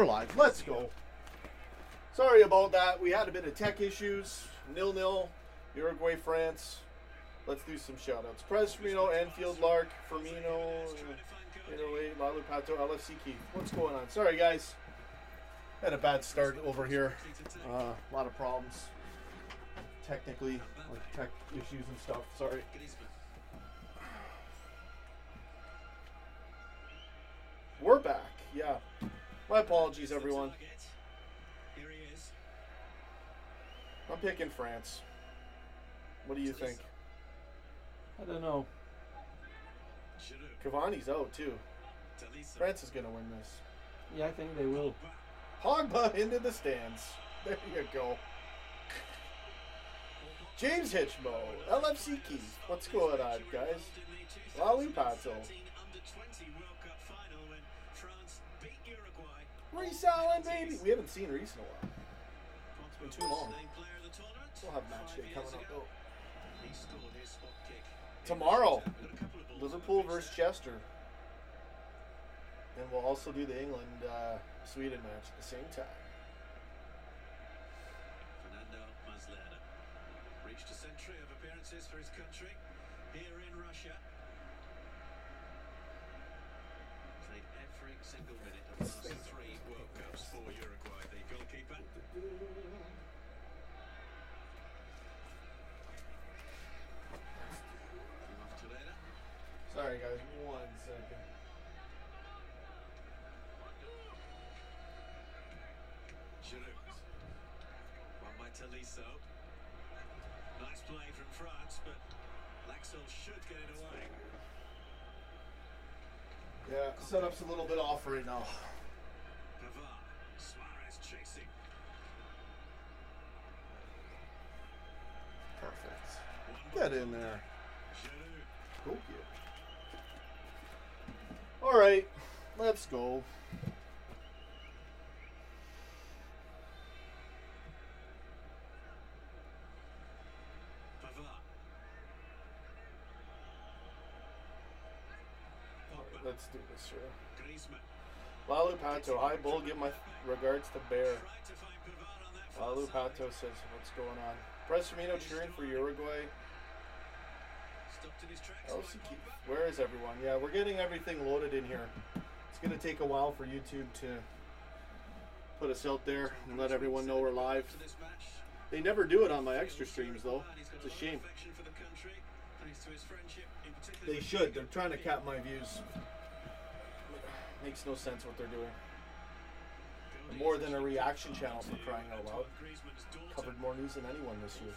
we're live. Let's go. Sorry about that. We had a bit of tech issues. 0-0. Uruguay, France. Let's do some shout-outs. Prez Firmino, Anfield, Lark, Firmino, Italy, Lalu Pato, LFC Keith. What's going on? Sorry, guys. Had a bad start over here. A lot of problems. Technically, like tech issues and stuff. Sorry. We're back. Yeah. My apologies, everyone. I'm picking France. What do you think? I don't know. Cavani's out, too. France is going to win this. Yeah, I think they will. Pogba into the stands. There you go. James Hitchmo, LFC Keith. What's going on, guys? Lali Pato. Reese Allen, baby. We haven't seen Reese in a while. It's been too long. We'll have match day coming up, though. Tomorrow, Liverpool versus Chester. And we'll also do the England-Sweden match at the same time. Reached a century of appearances for his country here in Russia. Played every single minute of the last 3 World Cups for Uruguay, the goalkeeper. Sorry, guys. 1 second. Giroud. One by Tolisso. Nice play from France, but Laxall should get it away. Yeah, setup's a little bit off right now. Pavard. Suarez chasing. Perfect. Get in there. Giroud. Go get. All right, let's go. Let's do this here. Lalu Pato, hi Bull, give my regards to Bear. Lalu Pato says, what's going on? Prez Firmino cheering for Uruguay. LFC Keith, where is everyone? Yeah, we're getting everything loaded in here. It's going to take a while for YouTube to put us out there and let everyone know we're live. They never do it on my extra streams, though. It's a shame. They should. They're trying to cap my views. Makes no sense what they're doing. More than a reaction channel, for crying out loud. Covered more news than anyone this year.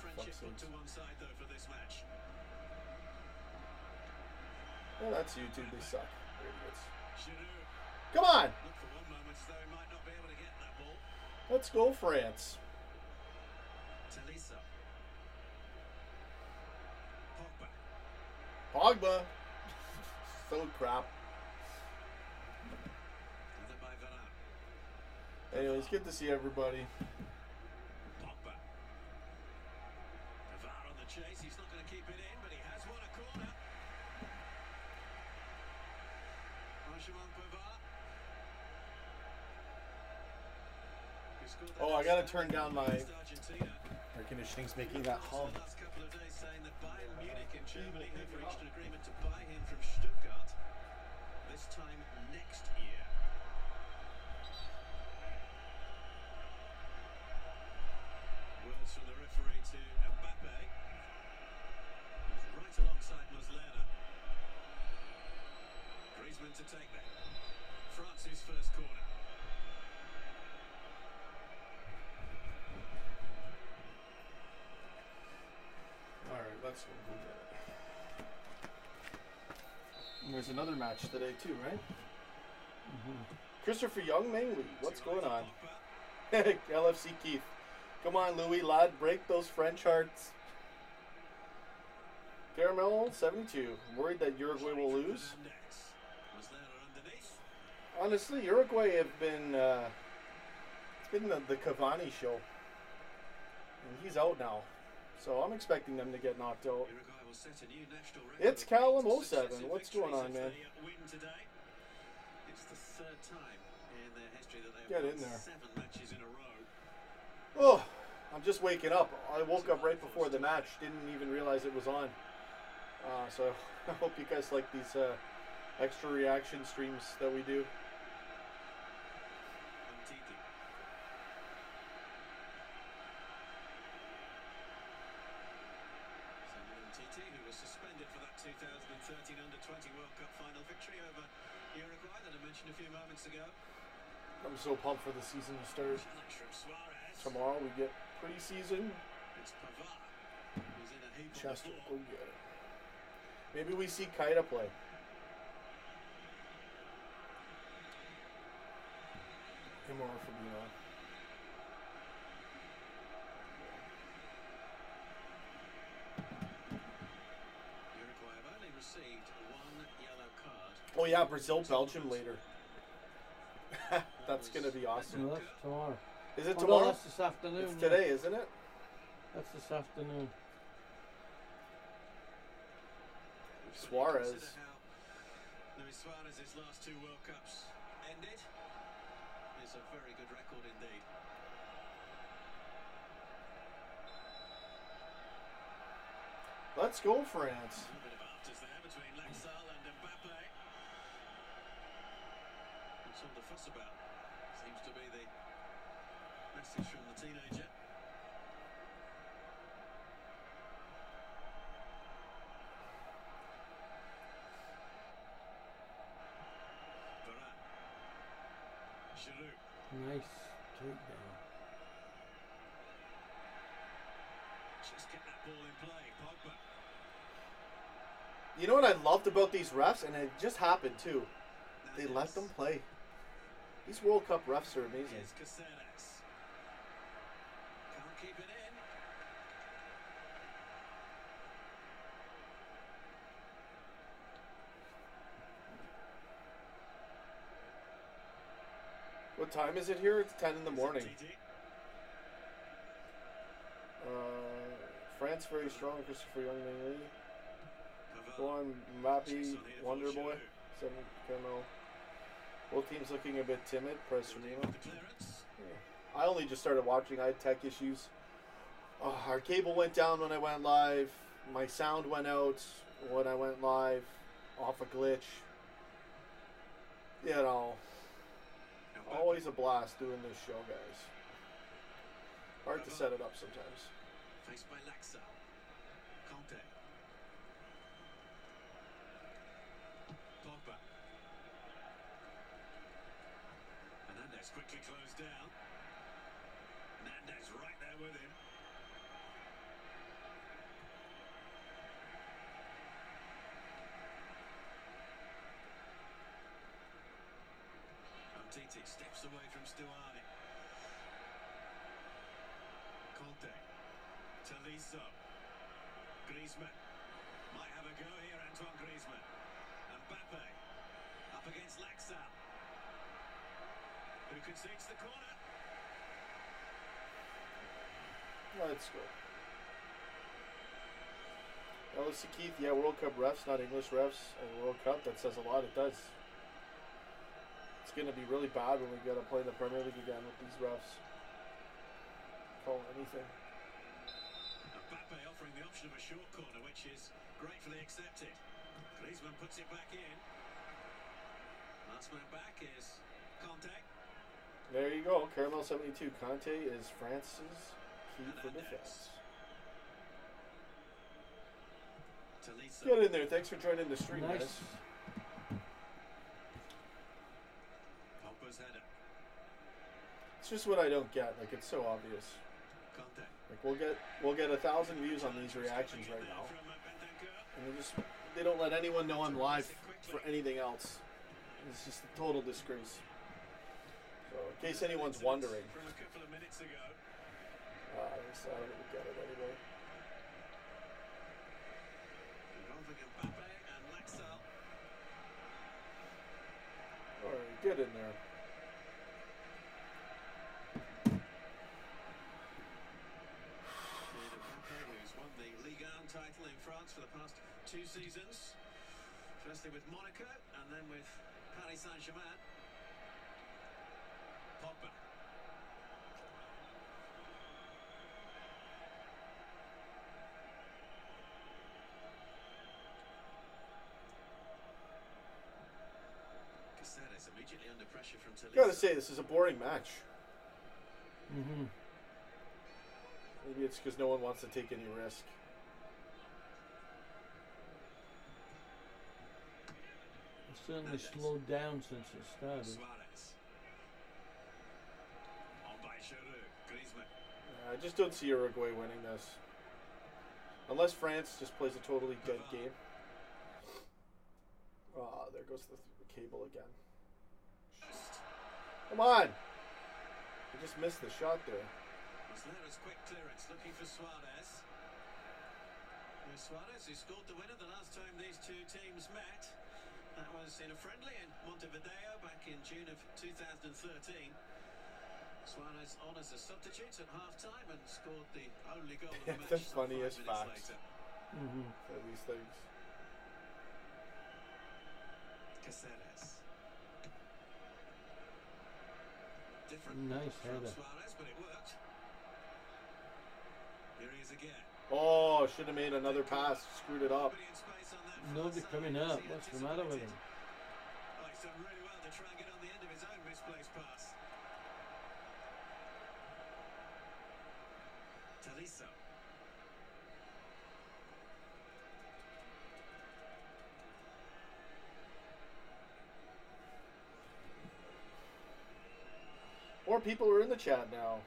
Yeah, that's YouTube. They suck. They're idiots. Come on! Let's go, France. Pogba. So crap. Anyways, good to see everybody. Pogba. Pavard on the chase. He's not going to keep it in, but he has won a corner. Oh, I gotta turn down my air conditioning's making that hum. The last couple of days saying that Bayern Munich in Germany have reached an agreement to buy him from Stuttgart this time next year. Words from the referee to Mbappe, who's right alongside Muslera. Griezmann to take that. France's first corner. Alright, let's go get it. And there's another match today too, right? Christopher Young, mainly. What's going on? LFC Keith. Come on, Louis, lad. Break those French hearts. Caramel, 72. Worried that Uruguay will lose? Honestly, Uruguay have been... it's been the Cavani show. And he's out now. So I'm expecting them to get knocked out. It's Callum 07. What's going on, man? It's the third time in their history that they Get in there. 7 matches in a row. Oh, I'm just waking up. I woke up right before the match. Didn't even realize it was on. So I hope you guys like these extra reaction streams that we do. Who was suspended for that 2013 Under-20 World Cup final victory over Uruguay that I mentioned a few moments ago. I'm so pumped for the season to start. Challenge from Suarez. Tomorrow we get pre-season. It's Pavard, who's in a heap on Chester, the go floor. get it. Maybe we see Kaida play. Him or Fabinho. Uruguay have only received 1 yellow card. Oh yeah, Brazil, Belgium later. That's gonna be awesome. No, that's tomorrow. Is it Oh, tomorrow? no, that's this afternoon. It's yeah. today, isn't it? That's this afternoon. Suarez. Consider how Luis Suarez's last 2 World Cups ended. It's a very good record indeed. Let's go, France. A bit of afters there between Laxal and Mbappe. What's all the fuss about? Seems to be the message from the teenager. Varane. Giroud. Nice takedown. Just get that ball in play. Pogba. You know what I loved about these refs, and it just happened too. They Now let yes. them play. These World Cup refs are amazing. Here's Caceres. Can't keep it in. What time is it here? It's 10 in the morning. Titi. France very strong. Christopher Young, Lee. Pavard. Go on, Checks Mappy, on here for Wonder Boy. Giroud. 7 Camo. Both teams looking a bit timid. Press Firmino. With the clearance. I only just started watching. I had tech issues. Our cable went down when I went live. My sound went out when I went live. Off a glitch. You know, Mbappe. always a blast doing this show, guys. Hard to set it up sometimes. Faced by Laxal. Conte. Pogba. Hernandez quickly closed down. Hernandez right there with him. Titi steps away from Stuani. Conte. Tolisso. Griezmann. Might have a go here, Antoine Griezmann. Mbappe. Up against Laxal. Who concedes the corner. Let's go. LFC Keith, yeah, World Cup refs, not English refs. And World Cup, that says a lot. It does. It's going to be really bad when we got to play the Premier League again with these refs. Call anything. Mbappe offering the option of a short corner, which is gratefully accepted. Griezmann puts it back in. Last man back is Conte. There you go. Caramel 72. Conte is France's key for defense. Tolisso. Get in there. Thanks for joining the stream, Nice. guys. Pogba's header. It's just what I don't get. Like, it's so obvious. Conte. Like, we'll get 1,000 views on these reactions right now, and they don't let anyone know I'm live for anything else. It's just a total disgrace. So, in case anyone's wondering, From a couple of minutes ago. I don't even get it anyway. Involving Mbappe and Laxal. All right, get in there. Who's won the Ligue 1 title in France for the past 2 seasons. Firstly with Monaco and then with Paris Saint-Germain. Pogba. under pressure from Talisca. Gotta say, this is a boring match. Mm-hmm. Maybe it's because no one wants to take any risk. It's certainly slowed down since it started. Suarez. On by Giroud. Griezmann. I just don't see Uruguay winning this. Unless France just plays a totally dead game. Ah, there goes the cable again. Come on! I just missed the shot there. Muslera's quick clearance, looking for Suarez. Suarez, who scored the winner the last time these two teams met. That was in a friendly in Montevideo back in June of 2013. Suarez on as a substitute at half-time and scored the only goal of the match. The funniest 5 minutes facts. later. For these things. Caceres. Different Nice from header. Suarez, but it worked. Here he is again. Oh, should have made another pass. Screwed it up. Nobody in space on that Nobody far coming side up. as he What's the matter with him? anticipated. Oh, he's done really well to try and get on the end of his own misplaced pass. Taliso. More people are in the chat now.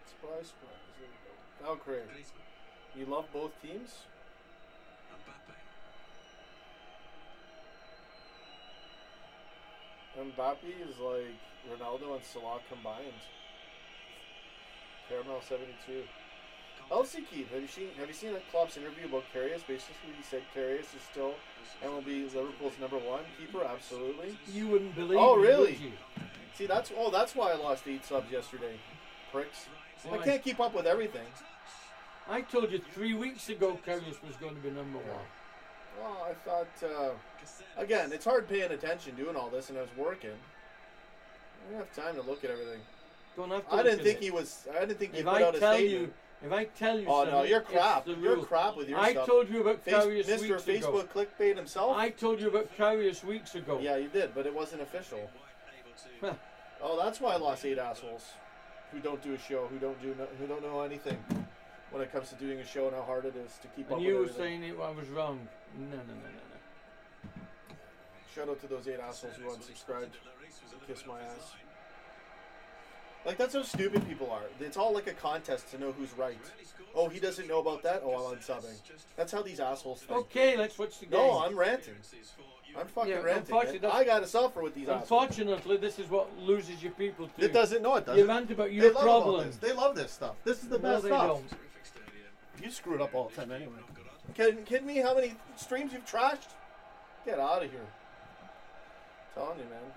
Surprise, surprise. There we go. Valkyrie, Griezmann. you love both teams? Mbappe. Mbappe is like Ronaldo and Salah combined. Caramel 72. LFC Keith, have you seen Klopp's interview about Karius? Basically, he said Karius is still and will be Liverpool's #1 keeper. Absolutely. You wouldn't believe Oh, me, really? would you? See, that's why I lost 8 subs yesterday. Pricks. Why? I can't keep up with everything. I told you 3 weeks ago Karius was going to be #1. Well, I thought again, it's hard paying attention doing all this, and I was working. I didn't have time to look at everything. Don't have to I look didn't at think it. he was. I didn't think he If put I out a tell statement. if I tell you Oh no, something, you're it's crap. the You're rule. crap with your I stuff. told you about Karius Mr. weeks Facebook ago. clickbait himself. I told you about Karius weeks ago. Yeah, you did, but it wasn't official. Huh. Oh, that's why I lost 8 assholes who don't do a show, who don't know anything when it comes to doing a show and how hard it is to keep up And with you were everything. saying I was wrong. No. Shout out to those 8 assholes who unsubscribed. Kiss my ass. Like, that's how stupid people are. It's all like a contest to know who's right. Oh, he doesn't know about that? Oh, I'm unsubbing. That's how these assholes think. Okay, let's watch the game. No, I'm ranting. I'm fucking Yeah, ranting. unfortunately, Man. I gotta suffer with these assholes. Unfortunately, this is what loses your people too. It doesn't. No, it doesn't. You rant about They your love about problem. this. They love this stuff. This is the No, best they stuff. don't. You screw it up all the time anyway. Kidding me? How many streams you've trashed? Get out of here. I'm telling you, man.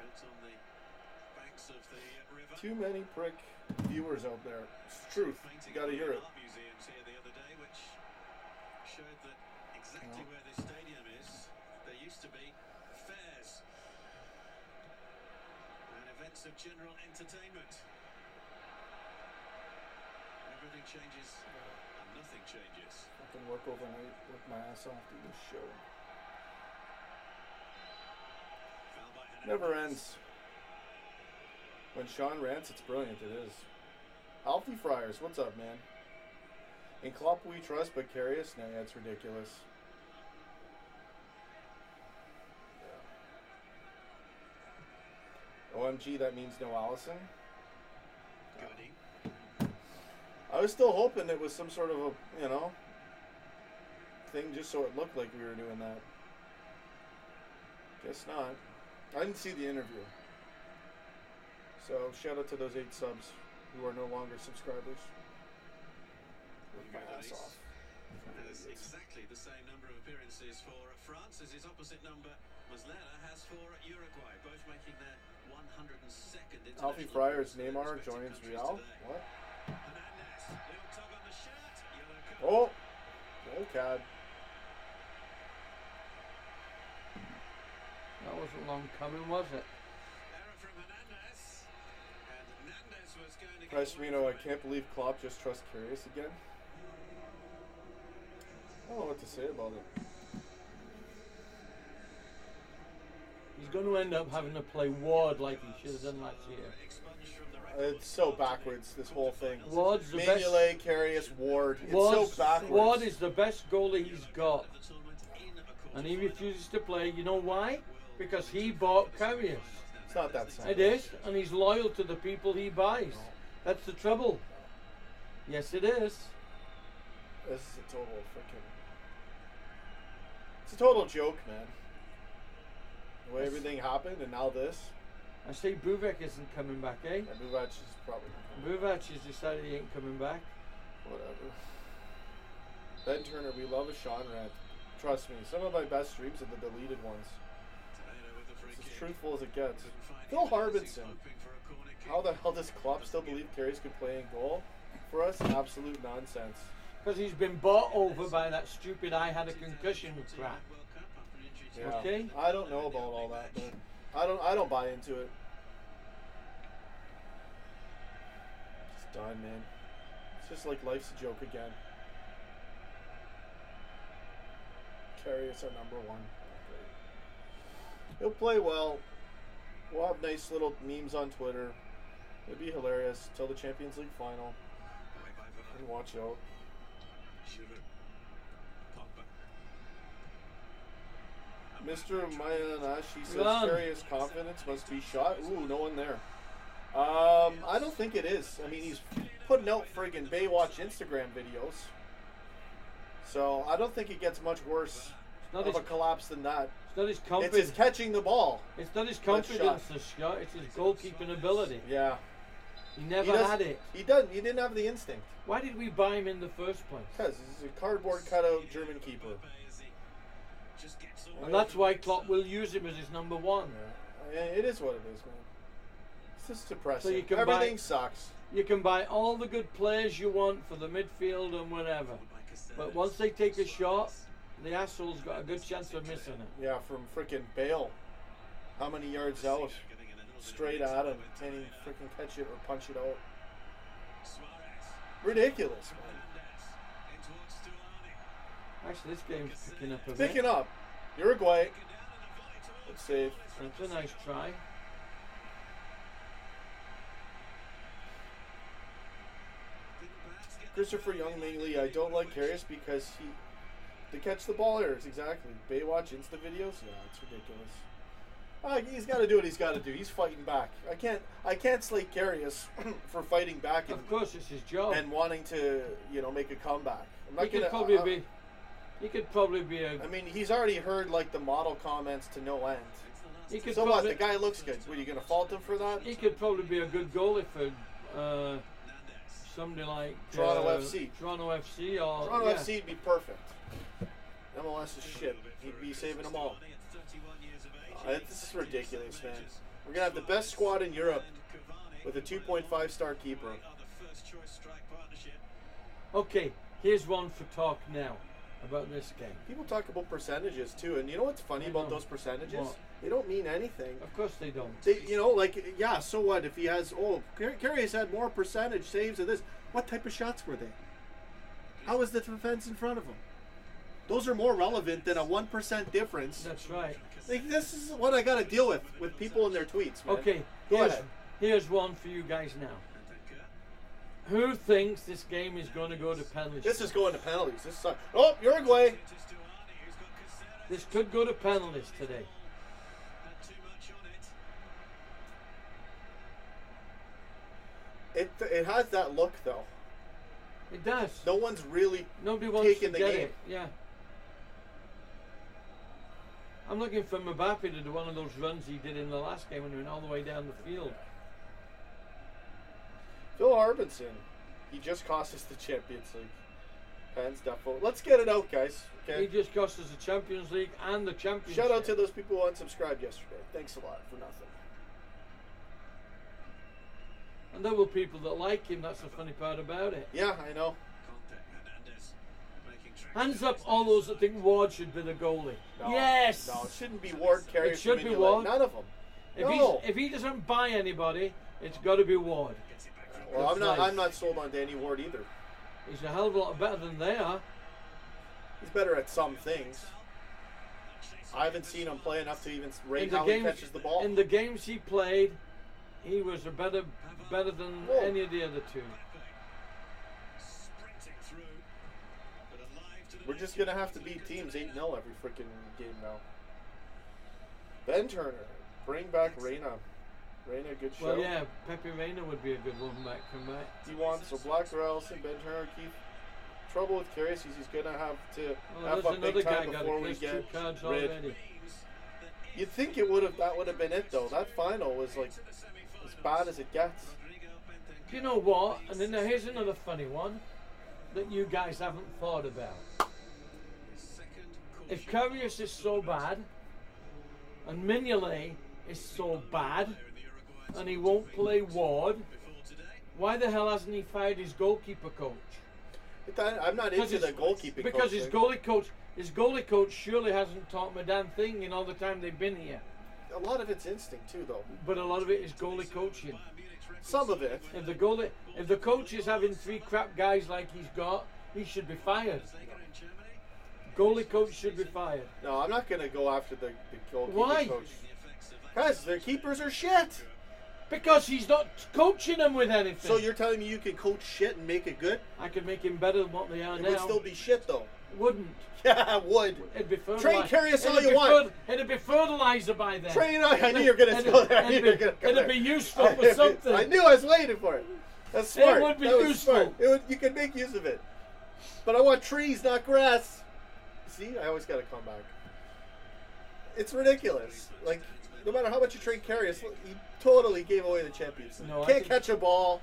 Too many prick viewers out there. It's the truth. You gotta hear it. Museums here the other day, which showed that exactly where this stadium is, there used to be fairs and events of general entertainment. Everything changes and nothing changes. I can work overnight, work my ass off to this show. Foul by Hernandez. Never ends. When Sean rants, it's brilliant. It is. Alfie Friars, what's up, man? In Klopp we trust, but Karius? No, yeah, it's ridiculous. Yeah. OMG, that means no Allison? Goody. I was still hoping it was some sort of a, thing just so it looked like we were doing that. Guess not. I didn't see the interview. So, shout out to those 8 subs who are no longer subscribers. Work my ass off. Has exactly the same number of appearances for France as his opposite number Muslera has for Uruguay, both making their 102nd international. Alfie Friars, appearance for their Neymar respective joins countries Real. today. What? Hernandez, little tug on the shirt, yellow card. Oh! Oh, Cad. That wasn't long coming, was it? Error from Hernandez. And Hernandez was going to Price get away Reno, I from it. can't believe Klopp just trusts Karius again. I don't know what to say about it. He's going to end up having to play Ward like he should have done last year. It's so backwards, this whole thing. Ward's the Manuel, Karius, Ward. It's Ward's, so backwards. Ward is the best goalie he's got. And he refuses to play. You know why? Because he bought Karius. It's not that simple. It is, and he's loyal to the people he buys. That's the trouble. Yes, it is. This is a total freaking... It's a total joke, man. The way everything happened, and now this. I say Buvek isn't coming back, eh? And Buvac is probably not coming Buvac has decided he ain't coming back. Whatever. Ben Turner, we love a Sean rant. Trust me, some of my best streams are the deleted ones. It's as truthful as it gets. Phil Harbinson. How the hell does Klopp still believe Karius could play in goal for us? Absolute nonsense. Because he's been bought over by that stupid I had a concussion crap. Yeah. Okay? I don't know about all that, but I don't buy into it. It's done, man. It's just like life's a joke again. Karius our number one. He'll play well. We'll have nice little memes on Twitter. It'll be hilarious till the Champions League final. And watch out. Mr. Mayanashi says Karius' confidence must be shot. Ooh, no one there. I don't think it is. I mean, he's putting out friggin' Baywatch Instagram videos. So I don't think it gets much worse of a collapse than that. It's not his confidence. It's his catching the ball. It's not his confidence, the shot. It's his goalkeeping ability. Yeah. He never had it. He doesn't. He didn't have the instinct. Why did we buy him in the first place? Because he's a cardboard cutout German keeper. And that's why Klopp will use him as his number one. Yeah. It is what it is, man. It's just depressing. So you can Everything sucks. You can buy all the good players you want for the midfield and whatever. But once they take a shot, the asshole's got a good chance of missing it. Yeah, from freaking Bale. How many yards out? Straight at him. Can't even freaking catch it or punch it out. Ridiculous, man. Actually, this game's picking up a bit. Picking up. Uruguay. Let's save. That's a nice try. Christopher Young mainly, I don't like Karius because to catch the ball errors, exactly. Baywatch Insta videos, yeah, it's ridiculous. He's got to do what he's got to do. He's fighting back. I can't slate Karius for fighting back. Of course, it's his job. And wanting to, make a comeback. He could probably be a. I mean, he's already heard like the model comments to no end. So what? The guy looks good. What, are you going to fault him for that? He could probably be a good goalie for somebody like Toronto FC. Toronto FC or Toronto FC would be perfect. MLS is shit. He'd be saving them all. This is ridiculous, man. We're going to have the best squad in Europe with a 2.5 star keeper. Okay, here's one for talk now about this game. People talk about percentages too, and you know what's funny about those percentages? What? They don't mean anything. Of course they don't. So what if he has, Karius had more percentage saves of this. What type of shots were they? How was the defense in front of him? Those are more relevant than a 1% difference. That's right. This is what I got to deal with people in their tweets, man. Okay, here's one for you guys now. Who thinks this game is going to go to penalties? This is going to penalties. This sucks. Oh, Uruguay. This could go to penalties today. It has that look, though. It does. No one's really Nobody wants taking to the get game. it. Yeah. I'm looking for Mbappe to do one of those runs he did in the last game when he went all the way down the field. Phil Harbinson. He just cost us the Champions League. Pens Defo. Let's get it out, guys. Okay. He just cost us the Champions League and the Championship. Shout out to those people who unsubscribed yesterday. Thanks a lot for nothing. And there were people that like him. That's the funny part about it. Yeah, I know. Hands up all those that think Ward should be the goalie. No, yes! No, it shouldn't be Ward, Karius, It should be Mignolet. Ward. None of them. If he doesn't buy anybody, it's got to be Ward. Well, I'm not sold on Danny Ward either. He's a hell of a lot better than they are. He's better at some things. I haven't seen him play enough to even rate In the how he games- catches the ball. In the games he played, he was a better than Whoa. any of the other two. Sprinting through, but alive to the We're just gonna have to beat teams 8-0 every freaking game now. Ben Turner, bring back Reina. Reina, good show. Well, yeah, Pepe Reina would be a good one back. Come back. He wants so Black Allison, Ben Turner, Keith. Trouble with Karius, he's gonna have to Well, have there's up another big guy time got before it. we There's get 2 cards rid. already. You'd think that would have been it though. That final was like as bad as it gets. You know what? And then here's another funny one that you guys haven't thought about. If Karius is so bad, and Mignolet is so bad, and he won't play Ward, why the hell hasn't he fired his goalkeeper coach? I'm not into the goalkeeping because coach his goalie coach surely hasn't taught him a damn thing in all the time they've been here. A lot of it's instinct too, though. But a lot of it is goalie coaching. Some of it. If the coach is having 3 crap guys like he's got, he should be fired. Goalie coach should be fired. No, I'm not gonna go after the goalkeeping Why? coach. Guys, their keepers are shit. Because he's not coaching them with anything. So you're telling me you can coach shit and make it good? I could make him better than what they are It now. would still be shit though. Wouldn't. Yeah, it would. It'd be Train fertilizer. Karius all you want. It'd be fertilizer by then. Train. I knew you were gonna go there. I knew you were gonna go It'd there. be useful for something. I knew I was waiting for it. That's smart. It would be That was useful. smart. You can make use of it. But I want trees, not grass. See, I always gotta come back. It's ridiculous. Like, no matter how much you train Karius, he totally gave away the champions. No, I Can't think- catch a ball.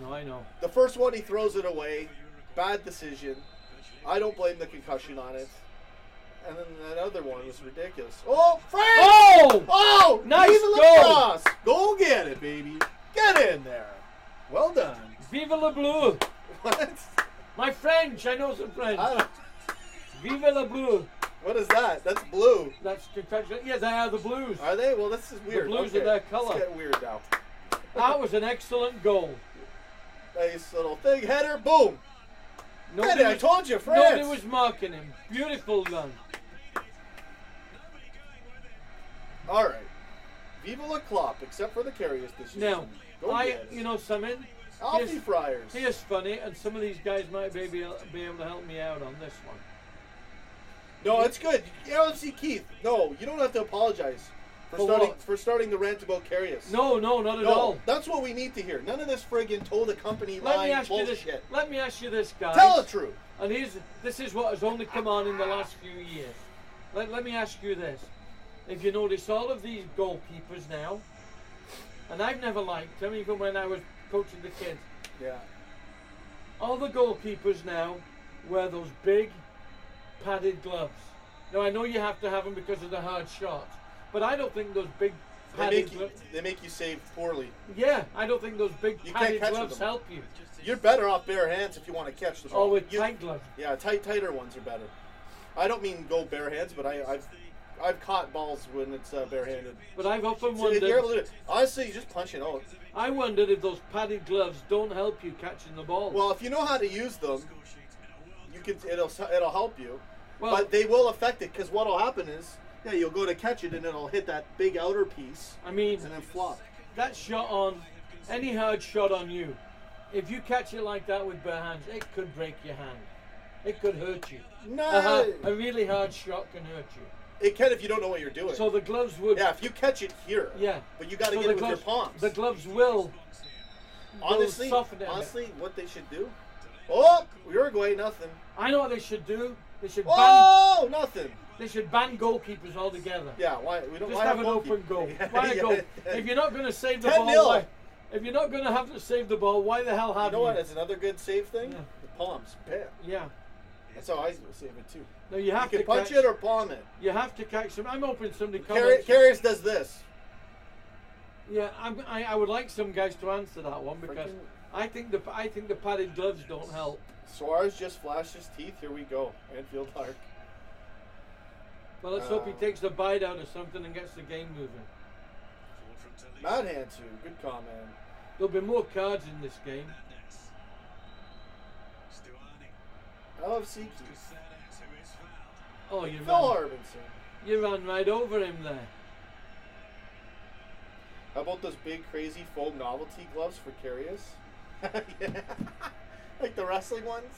No, I know. The first one, he throws it away. Bad decision. I don't blame the concussion on it. And then that other one was ridiculous. Oh, Frank! Oh! Oh! Nice Viva la goal! France! Go get it, baby. Get in there. Well done. Vive le bleu! What? My French, I know some French. I don't, Vive le bleu! what is that? That's blue. That's concussion. Yeah, they are the Blues. Are they? Well, this is weird. Blues Okay. are their colour. It's getting weird now. That was an excellent goal. Nice little thing. Header. Boom. Nobody I was- told you, France. Nobody was marking him. Beautiful run. All right. Viva la Klopp, except for the Karius this season. Now, Go get it. you know something? Alfie here's- Friars. Here's funny, and some of these guys might be able to help me out on this one. No, it's good. LFC Keith. No, you don't have to apologize for For starting the rant about Karius. No, not at No, all. that's what we need to hear. None of this friggin' told the company Let me line ask you bullshit. this. Let me ask you this, guys. Tell the truth. And this is what has only come on in the last few years. Let me ask you this. If you notice all of these goalkeepers now, and I've never liked them, even when I was coaching the kids, Yeah. all the goalkeepers now wear those big padded gloves. Now, I know you have to have them because of the hard shots, but I don't think those big padded gloves... They make you save poorly. Yeah, I don't think those big You can't padded catch gloves them. help you. You're better off bare hands if you want to catch the ball. Or with You- tight gloves. Yeah, tighter ones are better. I don't mean go bare hands, but I've caught balls when it's barehanded. But I've often So if you're able wondered... to, honestly, you just punch it out. I wondered if those padded gloves don't help you catching the ball. Well, if you know how to use them, you can. It'll help you. Well, But they will affect it because what'll happen is, yeah, you'll go to catch it and it'll hit that big outer piece I mean, and then flop. that shot on, any hard shot on you, if you catch it like that with bare hands, it could break your hand. It could hurt you. No, A really hard shot can hurt you. it can if you don't know what you're doing. So the gloves would... Yeah, if you catch it here. Yeah. But you got to So get the it with your gloves- palms. The gloves will honestly, soften it a bit. honestly, what they should do. Oh, Uruguay, nothing. I know what they should do. They should Oh, nothing. ban goalkeepers altogether. Yeah, why we don't Just why have an goalkeeper? open goal. Yeah, Why a yeah. goal? If you're not going to save the 10-0. ball, if you're not going to have to save the ball, why the hell You have know what? That's another good save thing. Yeah. The palms. Bam. Yeah. That's how I save it too. No, you You have can to punch catch, it or palm it. You have to catch them. I'm hoping somebody comments. Karius does this. Yeah, I would like some guys to answer that one because Freaking- I think the padded gloves don't help. Suarez just flashed his teeth. Here we go. Anfield Park. But let's hope he takes the bite out of something and gets the game moving. Mad Hansu, good comment. There'll be more cards in this game. LFC Keith. Oh, you Phil Harbinson. You ran right over him there. How about those big crazy foam novelty gloves for Karius? Yeah. Like the wrestling ones?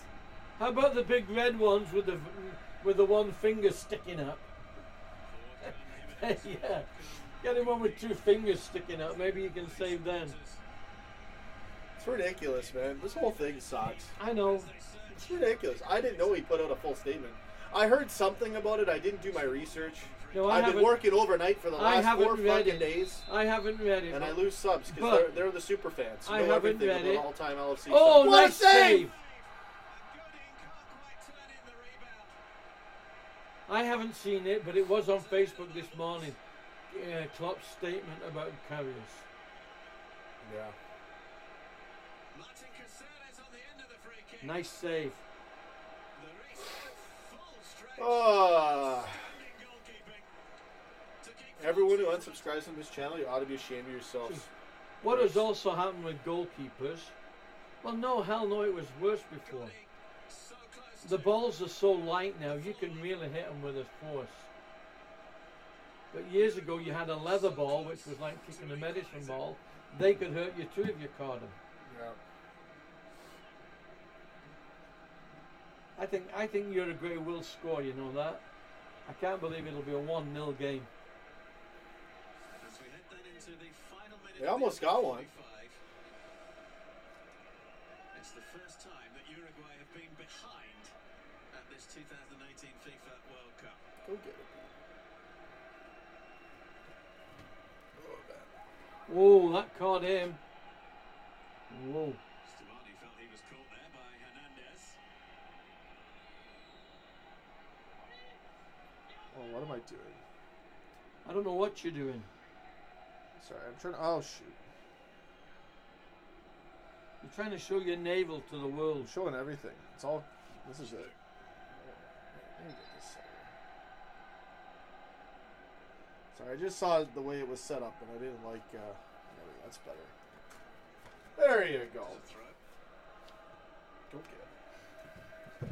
How about the big red ones with the one finger sticking up? Yeah. Get him one with two fingers sticking up. Maybe you can save them. It's ridiculous, man. This whole thing sucks. I know. It's ridiculous. I didn't know he put out a full statement. I heard something about it. I didn't do my research. No, I've been working overnight for the last 4 fucking days. I haven't read it. And I lose subs because they're the super fans. I haven't read it. All-time LFC. Oh, what nice save! I haven't seen it, but it was on Facebook this morning. Klopp's statement about Karius. Yeah. Nice save. Everyone who unsubscribes from this channel, you ought to be ashamed of yourselves. What has also happened with goalkeepers? Well, no, hell no, it was worse before. The balls are so light now, you can really hit them with a force. But years ago, you had a leather ball, which was like kicking a medicine ball. They could hurt you too if you caught them. Yeah. I think Uruguay will score, you know that? I can't believe it'll be a 1-0 game. They almost got one. It's the first time that Uruguay have been behind at this 2018 FIFA World Cup. Go get it. Whoa, that caught him. Whoa. Stamani felt he was caught there by Hernandez. Oh, what am I doing? I don't know what you're doing. Sorry, I'm trying to... Oh, shoot. You're trying to show your navel to the world. I'm showing everything. It's all... This is it. Let me get this set. Sorry, I just saw the way it was set up, and I didn't like... that's better. There you go. Go get it.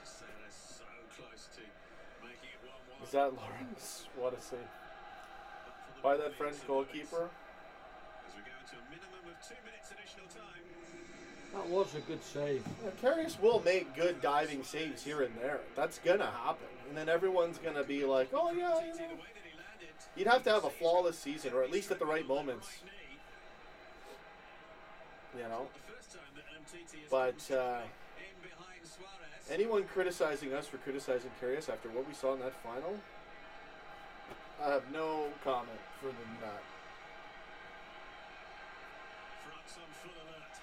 So close to making it 1-1. Is that Lawrence? What a save. By that French goalkeeper. As we go into a minimum of 2 minutes additional time. That was a good save. Yeah, Karius will make good diving saves here and there. That's gonna happen, and then everyone's gonna be like, "Oh yeah." You know. You'd have to have a flawless season, or at least at the right moments. You know. But anyone criticizing us for criticizing Karius after what we saw in that final, I have no comment further than that. France on full alert.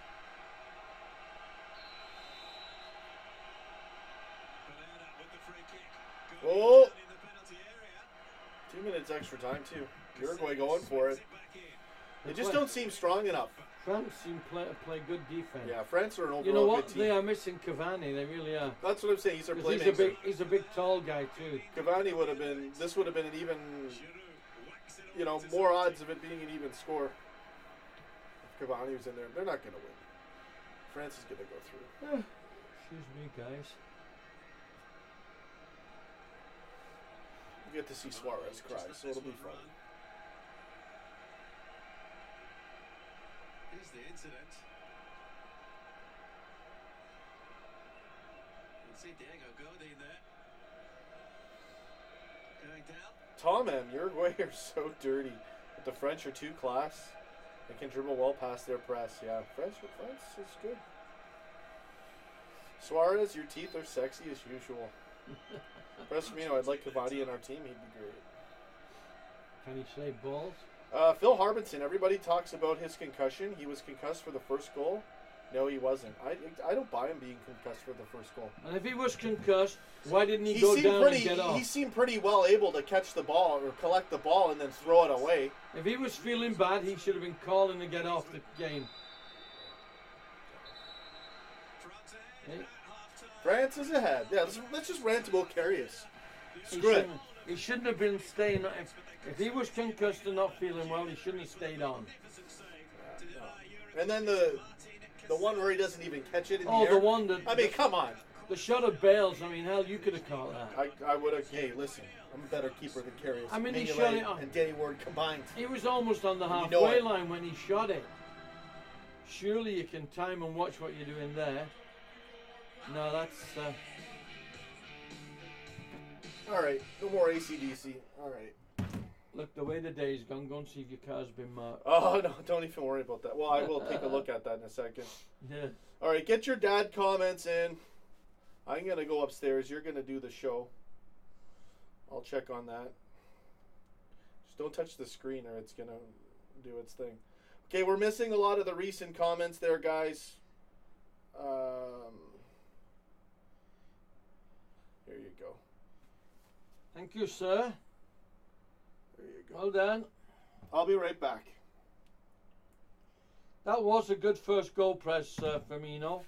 Pereira with the free kick. Oh! In the penalty area. 2 minutes extra time too. Uruguay going for it. They just don't seem strong enough. France seem to play good defense. Yeah, France are an overall you know what? good team. They are missing Cavani. They really are. That's what I'm saying. He's their playmaker. He's a big tall guy too. Cavani would have been. This would have been an even. You know, more odds of it being an even score. If Cavani was in there, they're not going to win. France is going to go through. Excuse me, guys. You get to see Suarez cry, so it'll be fun. Here's the incident. You can see Diego Godin there. Going down. Tom and Uruguay are so dirty, but the French are too class. They can dribble well past their press. Yeah, France is good. Suarez, your teeth are sexy as usual. Rest me, I'd like Cavani in our team. He'd be great. Can he save balls? Phil Harbinson, everybody talks about his concussion. He was concussed for the first goal. No, he wasn't. I don't buy him being concussed for the first goal. And if he was concussed, why didn't he go down and get off? He seemed pretty well able to catch the ball or collect the ball and then throw it away. If he was feeling bad, he should have been calling to get off the game. Hey. France is ahead. Yeah, let's just rant about Karius. Screw it. He shouldn't have been staying. If he was concussed and not feeling well, he shouldn't have stayed on. And then the one where he doesn't even catch it in the air. Oh, the one that... I mean, come on. The shot of Bales, I mean, hell, you could have caught that. I would have. Hey, listen, I'm a better keeper than Karius. I mean, he Mignolet shot it on. and Danny Ward combined. He was almost on the You halfway know it. line when he shot it. Surely you can time and watch what you're doing there. No, that's... All right, no more AC/DC. All right. Look, the way the day's gone, go and see if your car's been marked. Oh, no, don't even worry about that. Well, I will take a look at that in a second. Yeah. All right, get your dad comments in. I'm going to go upstairs. You're going to do the show. I'll check on that. Just don't touch the screen or it's going to do its thing. Okay, we're missing a lot of the recent comments there, guys. Here you go. Thank you, sir. There you go. Well done. I'll be right back. That was a good first goal press, Firmino.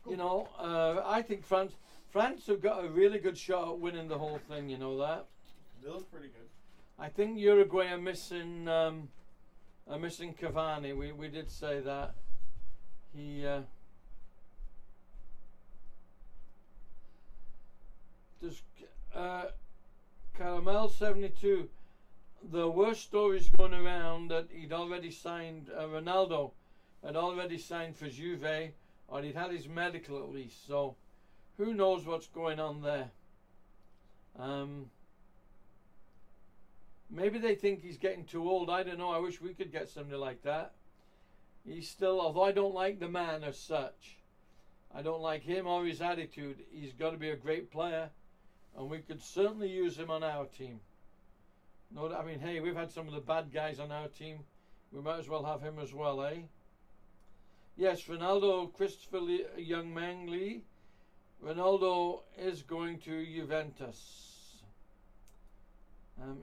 You know, I think France have got a really good shot at winning the whole thing. You know that. They look pretty good. I think Uruguay are missing Cavani. We did say that. He does. Caramel 72. The worst stories going around that he'd already signed. Ronaldo had already signed for Juve, or he'd had his medical at least. So, who knows what's going on there? Maybe they think he's getting too old. I don't know. I wish we could get somebody like that. He's still, although I don't like the man as such, I don't like him or his attitude. He's got to be a great player, and we could certainly use him on our team. No, I mean, hey, we've had some of the bad guys on our team. We might as well have him as well, eh? Yes, Ronaldo, Christopher Young Lee. Ronaldo is going to Juventus.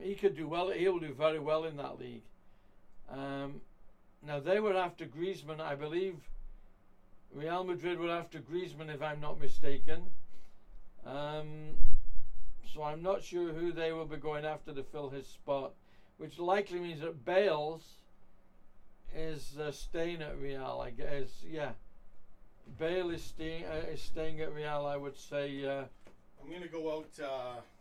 He could do well. He'll do very well in that league. Now, they were after Griezmann, I believe. Real Madrid were after Griezmann, if I'm not mistaken. So I'm not sure who they will be going after to fill his spot, which likely means that Bales is staying at Real, I guess. Yeah, Bale is staying at Real. I would say. I'm gonna go out.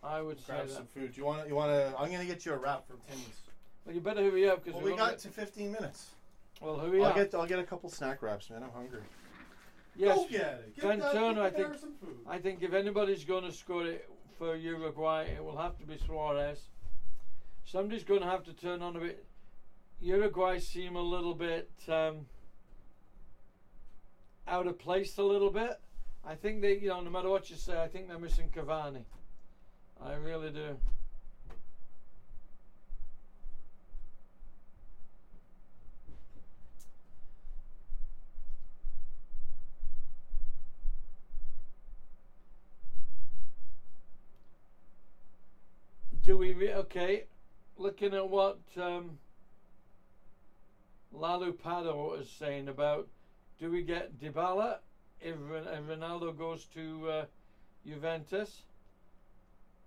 I would grab say some that. food. Do you want to? I'm gonna get you a wrap from Timmy's. Well, you better hurry up because we got to 15 minutes. Well, hurry up. I'll get a couple snack wraps, man. I'm hungry. Yes, Go get it. Van Turner, I I think if anybody's going to score it for Uruguay, it will have to be Suarez. Somebody's going to have to turn on a bit. Uruguay seem a little bit out of place a little bit. I think they, no matter what you say, I think they're missing Cavani. I really do. Do we, okay, looking at what Lalupado is saying about, do we get Dybala if Ronaldo goes to Juventus?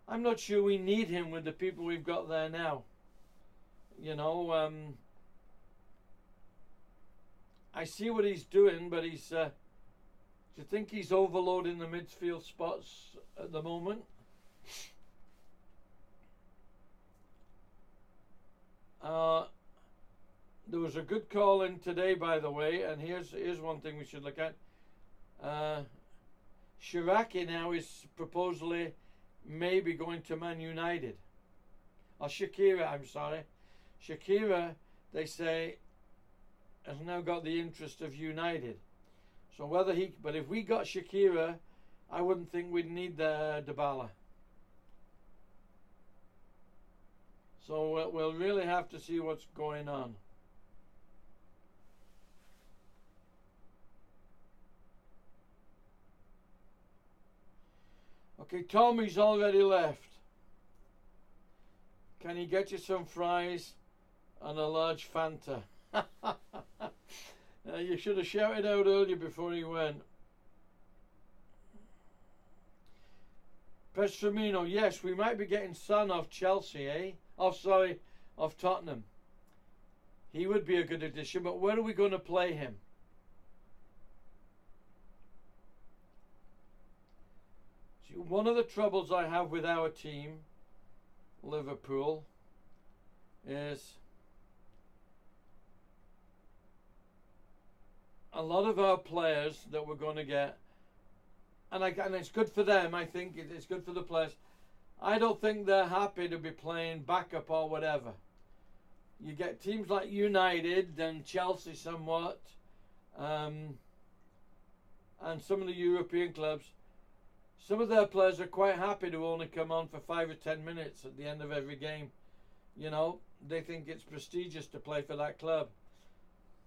I'm not sure we need him with the people we've got there now. I see what he's doing, but he's, do you think he's overloading the midfield spots at the moment? There was a good call in today, by the way, and here's one thing we should look at. Shiraki now is supposedly maybe going to Man United. Or Shakira, I'm sorry. Shakira, they say, has now got the interest of United. So but if we got Shakira, I wouldn't think we'd need the Dybala. So we'll really have to see what's going on. Okay, Tommy's already left. Can he get you some fries and a large Fanta? You should have shouted out earlier before he went. Firmino, yes, we might be getting Son off Chelsea, eh? Off Tottenham. He would be a good addition, but where are we going to play him? one of the troubles I have with our team, Liverpool, is a lot of our players that we're going to get, and it's good for them. I think it's good for the players. I don't think they're happy to be playing backup or whatever. You get teams like United and Chelsea somewhat, and some of the European clubs. Some of their players are quite happy to only come on for 5 or 10 minutes at the end of every game. You know, they think it's prestigious to play for that club.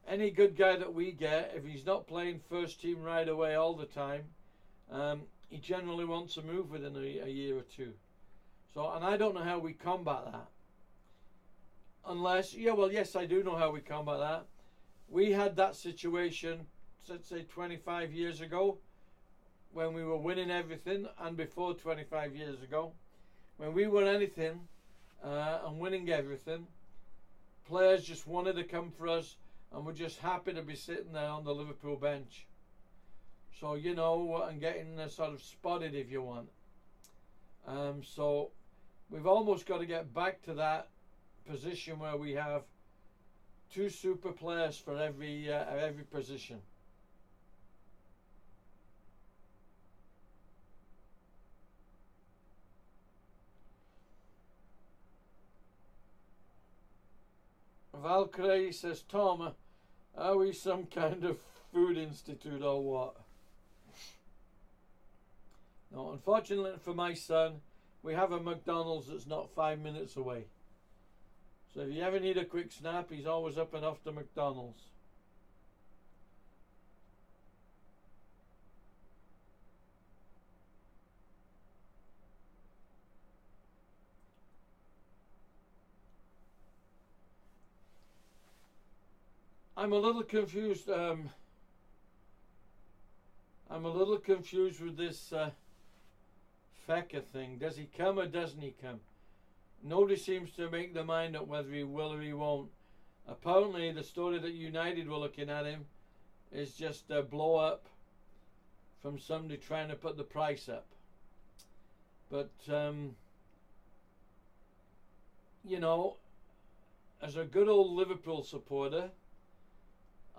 Any good guy that we get, if he's not playing first team right away all the time, he generally wants to move within a year or two. So, and I don't know how we combat that. Unless, yes, I do know how we combat that. We had that situation, let's say 25 years ago, when we were winning everything, and before 25 years ago, when we won anything and winning everything, players just wanted to come for us and were just happy to be sitting there on the Liverpool bench. So, you know, and getting sort of spotted if you want. So we've almost got to get back to that position where we have 2 super players for every position. Valkyrie says, Tom, are we some kind of food institute or what? No, unfortunately for my son, we have a McDonald's that's not 5 minutes away. So if you ever need a quick snap, he's always up and off to McDonald's. I'm a little confused. I'm a little confused with this Fecker thing. Does he come or doesn't he come? Nobody seems to make their mind up whether he will or he won't. Apparently, the story that United were looking at him is just a blow up from somebody trying to put the price up. But you know, as a good old Liverpool supporter,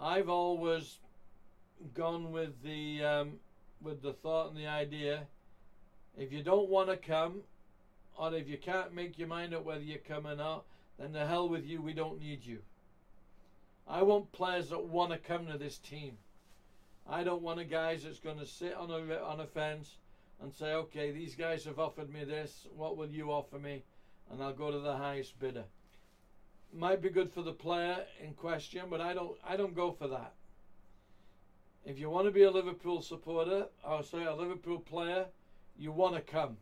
I've always gone with the thought and the idea, if you don't want to come, or if you can't make your mind up whether you come or not, then the hell with you, we don't need you. I want players that want to come to this team. I don't want a guys that's going to sit on a fence and say, okay, these guys have offered me this, what will you offer me? And I'll go to the highest bidder. Might be good for the player in question, but I don't go for that. If you want to be a Liverpool supporter, or say a Liverpool player, you want to come.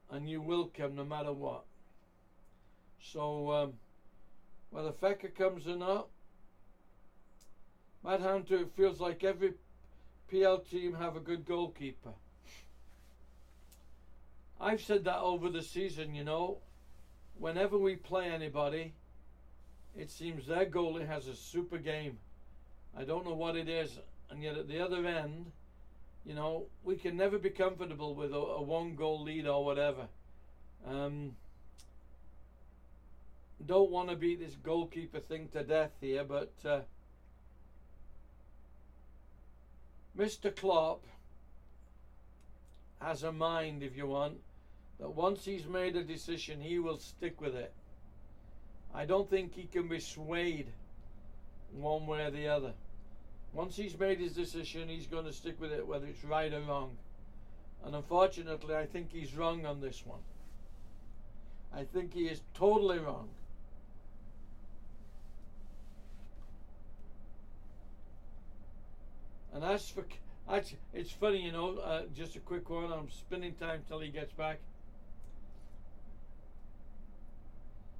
And you will come no matter what. So, whether Fecker comes or not, Mad Hunter, it feels like every PL team have a good goalkeeper. I've said that over the season, you know. Whenever we play anybody, it seems their goalie has a super game. I don't know what it is. And yet at the other end, you know, we can never be comfortable with a 1-goal lead or whatever. Don't want to beat this goalkeeper thing to death here, but Mr. Klopp has a mind, if you want, that once he's made a decision, he will stick with it. I don't think he can be swayed one way or the other. Once he's made his decision, he's going to stick with it, whether it's right or wrong. And unfortunately, I think he's wrong on this one. I think he is totally wrong. And as for, it's funny, you know, just a quick one, I'm spinning time till he gets back.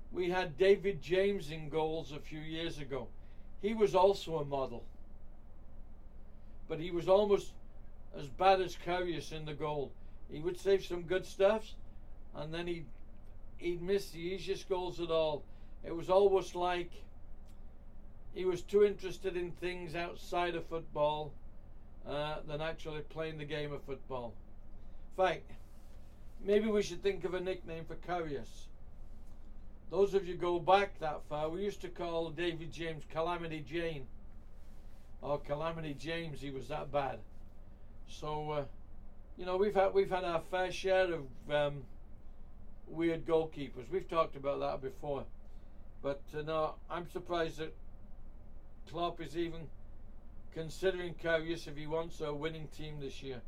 We had David James in goals a few years ago. He was also a model. But he was almost as bad as Karius in the goal. He would save some good stuffs, and then he'd miss the easiest goals at all. It was almost like he was too interested in things outside of football than actually playing the game of football. fact, maybe we should think of a nickname for Karius. Those of you go back that far, we used to call David James Calamity Jane. Or Calamity James, he was that bad. So, you know, we've had our fair share of weird goalkeepers. We've talked about that before. But no, I'm surprised that Klopp is even considering Karius if he wants a winning team this year.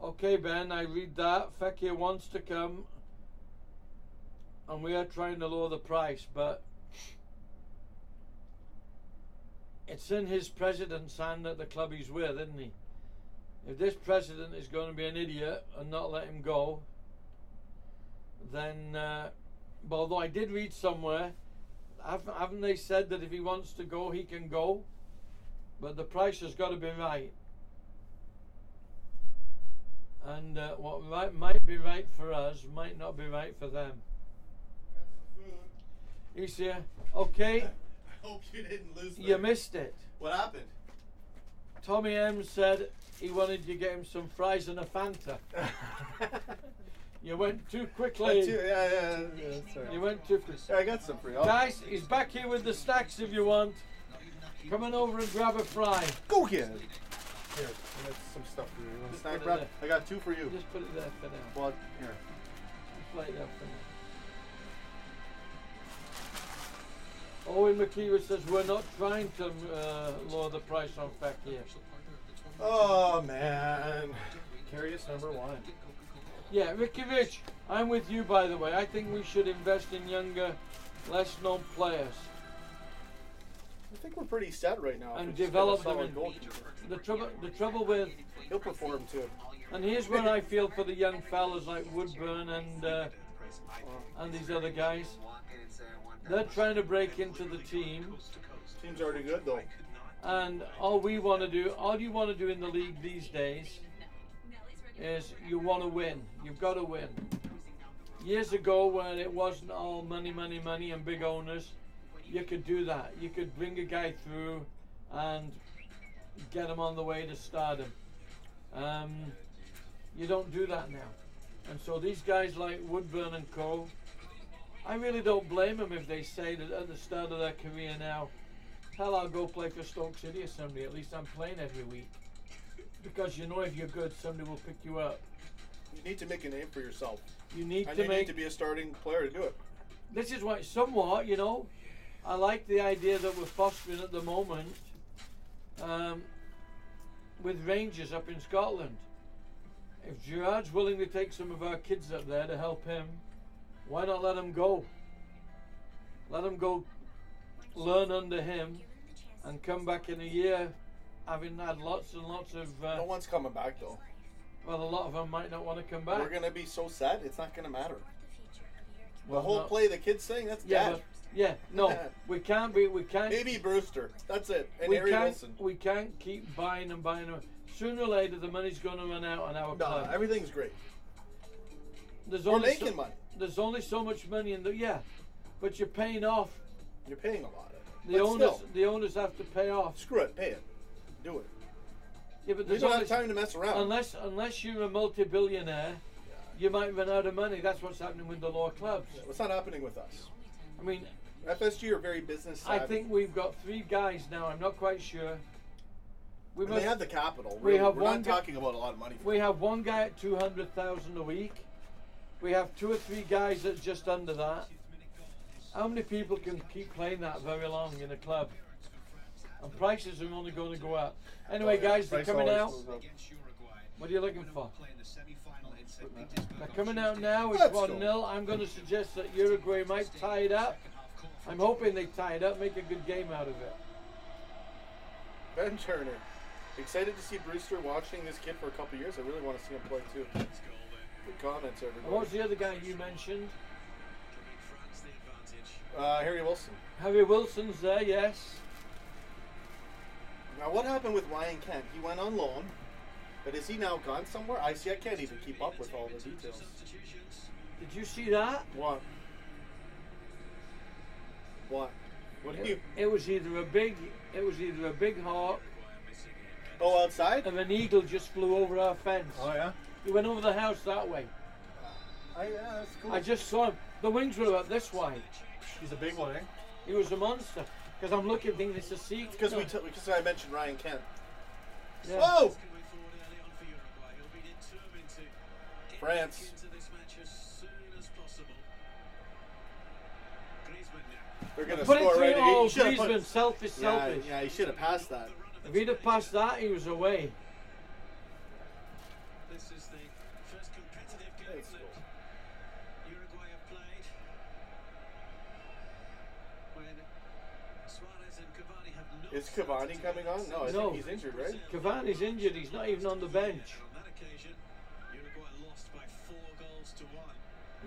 Okay, Ben, I read that. Fekir wants to come, and we are trying to lower the price, but it's in his president's hand at the club he's with, isn't he? If this president is going to be an idiot and not let him go, then, although I did read somewhere, haven't they said that if he wants to go, he can go? But the price has got to be right. And what might be right for us might not be right for them. Got some food. He's here. Okay. I hope you didn't lose You missed it. What happened? Tommy M said he wanted you to get him some fries and a Fanta. You went too quickly. Yeah, sorry. You went too quickly. Yeah, I got some for you. Guys, he's back here with the stacks if you want. Come on over and grab a fry. Go get it. Here, I got some stuff for you. You want a Just snack put it wrap? there. I got 2 for you. Just put it there for now. Well, here. Just lay it there for now. Owen McKeever says we're not trying to lower the price on Fekir. Oh, man. Karius #1. Yeah, Ricky Rich, I'm with you by the way. I think we should invest in younger, less known players. I think we're pretty set right now. And if we just develop get a them solid in- goalkeeper. The trouble with, He'll perform too. and here's what I feel for the young fellas like Woodburn and these other guys. They're trying to break into the team, Team's already good though. and all you want to do in the league these days is you want to win. You've got to win. Years ago, when it wasn't all money, money, money and big owners, you could do that. You could bring a guy through and get him on the way to stardom. You don't do that now. And so these guys like Woodburn and co, I really don't blame them if they say that at the start of their career now, hell, I'll go play for Stoke City or somebody. At least I'm playing every week. Because you know if you're good, somebody will pick you up. You need to make a name for yourself. You need And to you make... need to be a starting player to do it. This is why, somewhat, you know, I like the idea that we're fostering at the moment with Rangers up in Scotland. If Gerard's willing to take some of our kids up there to help him, why not let him go? Let him go learn under him and come back in a year having had lots and lots of... No one's coming back though. well, a lot of them might not want to come back. We're going to be so set, it's not going to matter. Well, The whole no. play the kids sing, that's Yeah, dead. but, yeah, no, we can't be, we can't... Maybe Brewster. That's it. And we Harry can't, Wilson. we can't keep buying and buying them. Sooner or later, the money's going to run out on our No, club. everything's great. There's We're only making money. There's only so much money in the but you're paying off. You're paying a lot of it. The But owners, still, the owners have to pay off. screw it. Pay it. Do it. Yeah, but We there's don't only, have time to mess around. unless you're a multi-billionaire, you might run out of money. That's what's happening with the lower clubs. What's not happening with us? I mean, FSG are very business I savvy. think we've got 3 guys now. I'm not quite sure. We And they have the capital. we have we're one not guy- talking about a lot of money. We have one guy at 200,000 a week. We have 2 or 3 guys that's just under that. How many people can keep playing that very long in a club? And prices are only going to go up. Anyway, guys, they're Price coming always out. goes up. What are you looking for? They're coming out now. It's Let's go. 1-0. I'm going to suggest that Uruguay might tie it up. I'm hoping they tie it up, make a good game out of it. Ben Turner. Excited to see Brewster watching this kid for a couple years. I really want to see him play too. Good comments, And everybody. what was the other guy you mentioned? Harry Wilson. Harry Wilson's there, yes. Now, what happened with Ryan Kent? He went on loan, but is he now gone somewhere? I can't even keep up with all the details. Did you see that? What? What? What do you? It was either a big hawk Oh, outside? and an eagle just flew over our fence. Oh yeah. He went over the house that way. Yeah, that's cool. I just saw him. The wings were about this wide. He's a big one, eh? He was a monster. Because I'm looking, thinking it's a sea. Because because I mentioned Ryan Kent. Yeah. Whoa! France. They're gonna Put it score through. right. Oh, He should've Griezmann, put- selfish. Yeah, he should have passed that. If he'd have passed that, he was away. This is the first competitive game That's that cool. Uruguay have played. When Suarez and Cavani have not. Is Cavani coming on? No, I No. think he's injured, right? Cavani's injured. He's not even on the bench. On that occasion, Uruguay lost by 4 goals to 1.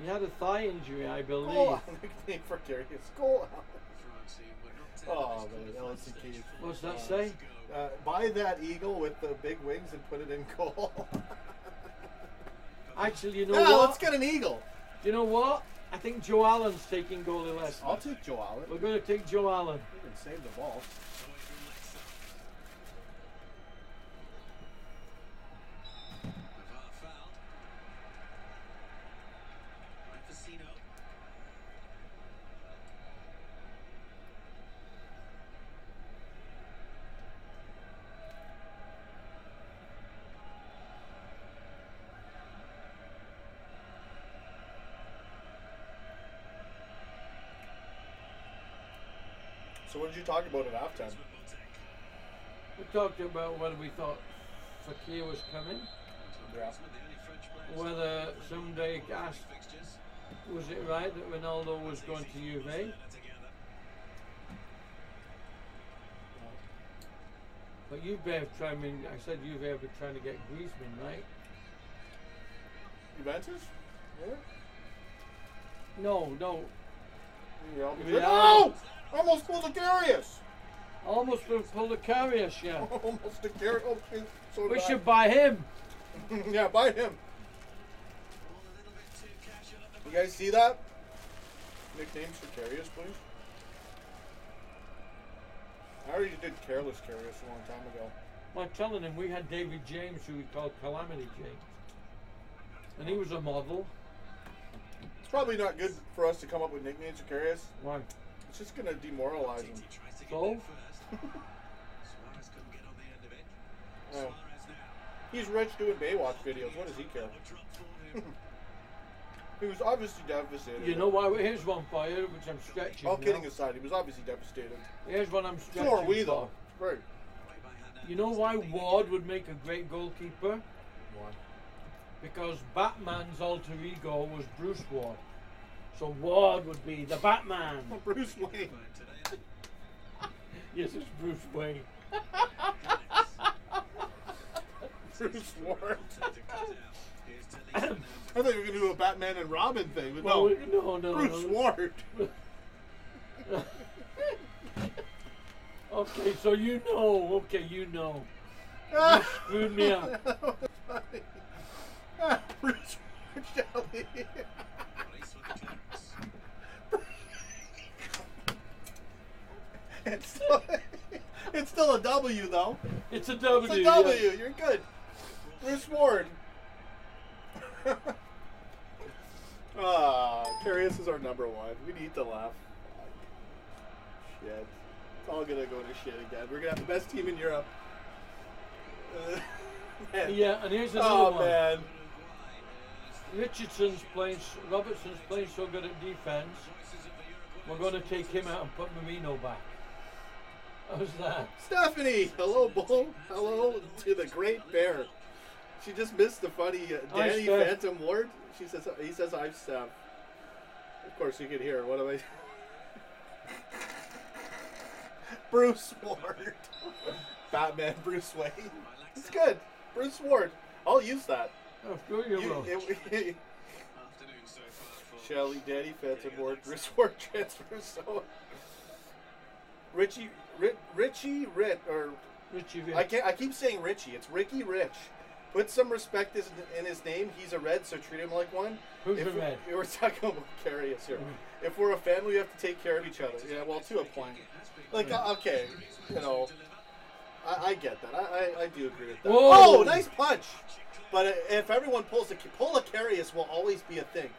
He had a thigh injury, I believe. Goal nickname for Darius. Goal out. France who were not Oh televised man, on the LFC first stage. What's that say? Buy that eagle with the big wings and put it in goal. Actually, you know Yeah, what? let's get an eagle. You know what? I think Joe Allen's taking goalie lessons. I'll take Joe Allen. We're going to take Joe Allen. He can save the ball. Navarre fouled. Marcosino. So what did you talk about at halftime? We talked about whether we thought Fakir was coming, Yeah. whether somebody asked, was it right that Ronaldo was going to Juve? But Juve have tried, I said Juve have been trying to get Griezmann, right? Juventus? Yeah. No. Yeah. Yeah. No! Almost pulled a Darius. Almost pulled a Karius, yeah. Almost a Darius. Oh, so We bad. should buy him. Yeah, buy him. You guys see that? Nicknames for Darius, please. I already did Careless Carius a long time ago. Well, I'm telling him, we had David James, who we called Calamity James. And he was a model. It's probably not good for us to come up with nicknames for Carius. Why? It's just going to demoralize him. So? Oh. He's rich doing Baywatch videos. What does he care? He was obviously devastated. You know why? Here's one for you, which I'm stretching. All now. kidding aside, he was obviously devastated. Here's one I'm stretching. So are we, for. though. Right. You know why Ward would make a great goalkeeper? Why? Because Batman's alter ego was Bruce Ward. So Ward would be the Batman. Bruce Wayne. Yes, it's Bruce Wayne. Bruce Ward. I thought you were going to do a Batman and Robin thing, but Well, no. no. Bruce Ward. Okay, so you know. Okay, you know. You screwed me up. Bruce Ward, Shelly. It's still a W, though. It's a W. It's a yeah. W. You're good. Bruce Ward. Carius is our number one. We need to laugh. Shit. It's all gonna go to shit again. We're gonna have the best team in Europe. Man. Yeah, and here's another Oh one. man. Robertson's playing so good at defense. We're going to take him out and put Marino back. How's that? Stephanie! Hello, Bull. Hello to the Great Bear. She just missed the funny Hi, Danny Steph. Phantom Ward. He says, I'm Steph. Of course, you can hear. What am I? Bruce Ward. Batman Bruce Wayne. It's good. Bruce Ward. I'll use that. Oh, sure you will. Afternoon so far for Shelly, Danny Phantom Ward, Bruce Ward transfer. So Richie Ritt or Richie I keep saying Richie. It's Ricky Rich. Put some respect in his name. He's a Red, so treat him like one. Who's the Red? We're talking about Karius here. If we're a family, we have to take care of each other. Yeah, well, to a point. Like, okay, you know, I get that. I do agree with that. Whoa. Oh, nice punch. But if everyone pull a Karius will always be a thing.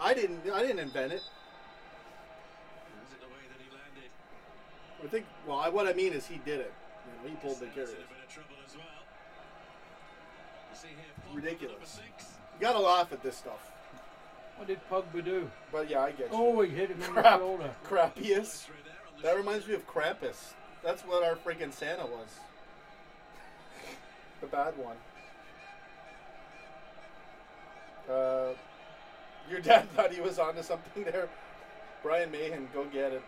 I didn't invent it. I think. Well, what I mean is he did it. You know, he pulled the Karius. Ridiculous. You gotta laugh at this stuff. What did Pogba do? But yeah, I get you. Oh, he hit him in the shoulder. Crappius. That reminds me of Krampus. That's what our freaking Santa was. The bad one. Your dad thought he was onto something there. Brian Mahan, go get it.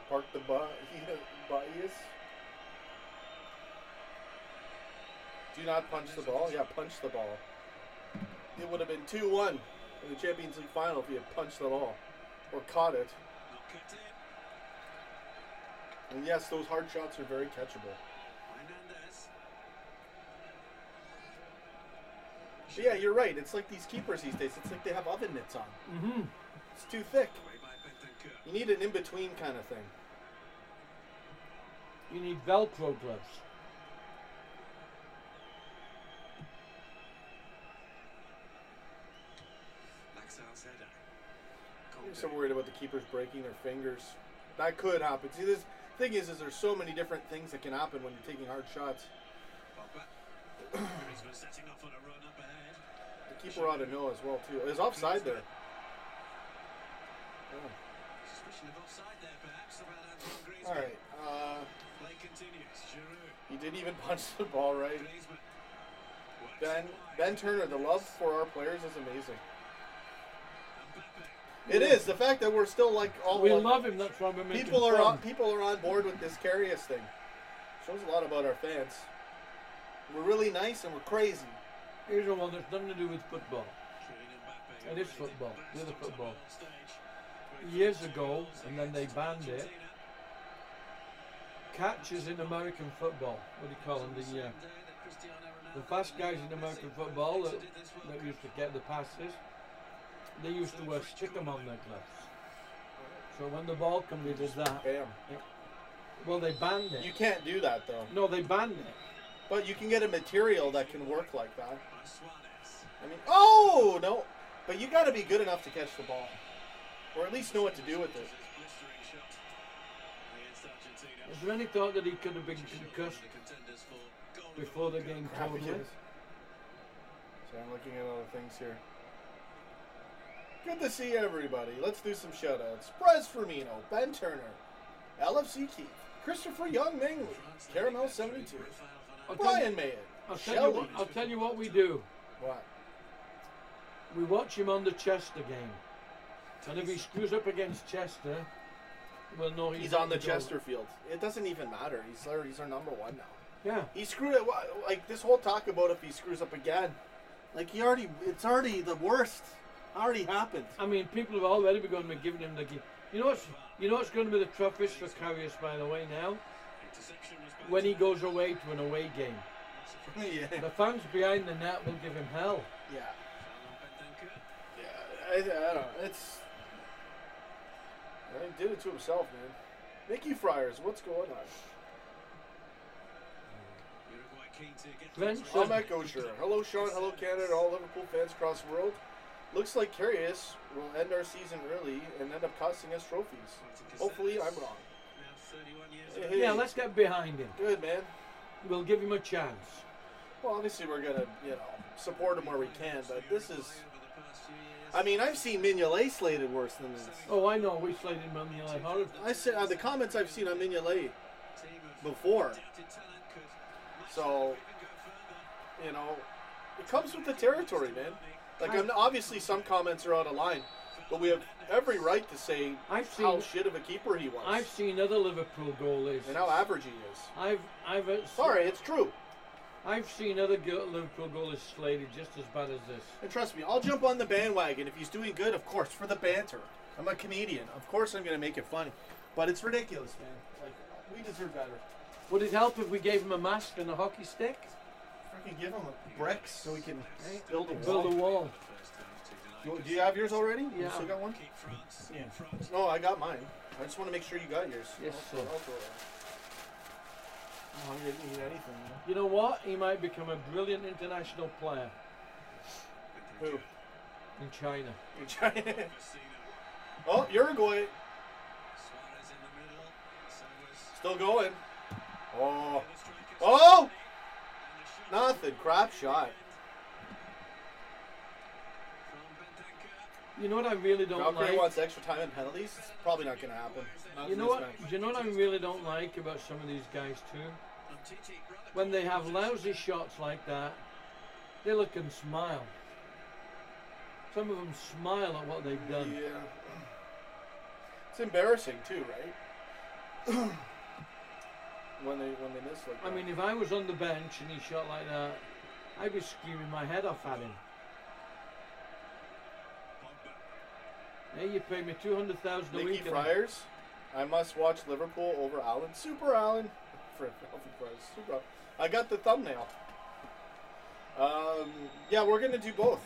Park the bias. Do not punch the ball. Yeah, punch the ball. It would have been 2-1 in the Champions League final if he had punched the ball or caught it. And yes, those hard shots are very catchable. But yeah, you're right. It's like these keepers these days. It's like they have oven mitts on. Mm-hmm. It's too thick. You need an in-between kind of thing. You need Velcro gloves. I'm so worried about the keepers breaking their fingers. That could happen. See, this thing is there's so many different things that can happen when you're taking hard shots. The keeper ought to know as well too. There's offside there. Oh. All right. He didn't even punch the ball right. Ben Turner, the love for our players is amazing. It is the fact that we're still like all. We love him. That's why we're making people are on board with this Karius thing. Shows a lot about our fans. We're really nice and we're crazy. Here's the one that's nothing to do with football. It is football. The other football. Years ago, and then they banned it. Catchers in American football. What do you call them? The fast guys in American football that used to get the passes. They used to wear stickum on their gloves. So when the ball comes, they did that. Bam. Yeah. Well, they banned it. You can't do that though. No, they banned it. But you can get a material that can work like that. I mean, oh no! But you got to be good enough to catch the ball, or at least know what to do with it. Is there any thought that he could have been concussed before the game totally? So I'm looking at other things here. Good to see everybody. Let's do some shoutouts. Prez Firmino, Ben Turner, LFC Keith, Christopher Young Mingley, Caramel 72, Brian Mayan, I'll tell you what we do. What? We watch him on the Chester game. And if he screws up against Chester, we'll know he's on the Chesterfield. It doesn't even matter. He's our number one now. Yeah. He screwed it. Like this whole talk about if he screws up again. Like it's already the worst. Already happened. I mean, people have already begun to be giving him the game. You know what's going to be the toughest for Karius, by the way, now? When he goes away to an away game. Yeah. The fans behind the net will give him hell. Yeah. Yeah, I don't know. He did it to himself, man. Mickey Friars, what's going on? I'm Matt Gosher. Hello, Sean. Hello, Canada. All Liverpool fans across the world. Looks like Karius will end our season early and end up costing us trophies. Hopefully, I'm wrong. Hey. Yeah, let's get behind him. Good, man. We'll give him a chance. Well, obviously, we're going to, support him where we can, but this is... I mean, I've seen Mignolet slated worse than this. Oh, I know. We slated Mignolet hard. I said the comments I've seen on Mignolet before. So, it comes with the territory, man. Like, obviously some comments are out of line, but we have every right to say how shit of a keeper he was. I've seen other Liverpool goalies. And how average he is. Sorry, it's true. I've seen other Liverpool goalies slated just as bad as this. And trust me, I'll jump on the bandwagon if he's doing good, of course, for the banter. I'm a comedian. Of course I'm going to make it funny. But it's ridiculous, man. Like, we deserve better. Would it help if we gave him a mask and a hockey stick? can give him bricks so he can build a Build a wall. wall. Do you have yours already? You Yeah. still got one? Keep France Yeah. in front. No, I got mine. I just want to make sure you got yours. Yes, I'll sir. throw it out. Oh, I didn't need anything. Man. You know what? He might become a brilliant international player Who? in China. In China. Vecino. Oh, Uruguay. Suarez in the middle. So was Still going. Oh. the other striker. Oh! And the shot Nothing. Crap shot. from Bentancur. You know what I really don't Valkyrie like? wants extra time and penalties. It's probably not going to happen. Not You in know this what? match. Do you know what I really don't like about some of these guys too? And Titi rather When they have lousy shots like that, they look and smile. Some of them smile at what they've done. Yeah. It's embarrassing too, right? when they miss like that. I mean, if I was on the bench and he shot like that, I'd be screaming my head off at him. Pogba. Hey, you pay me 200,000 a Nicky week. and- Friars. I must watch Liverpool over Allen. Super Allen. For Friars. Super Allen. I got the thumbnail. Yeah, we're gonna do both.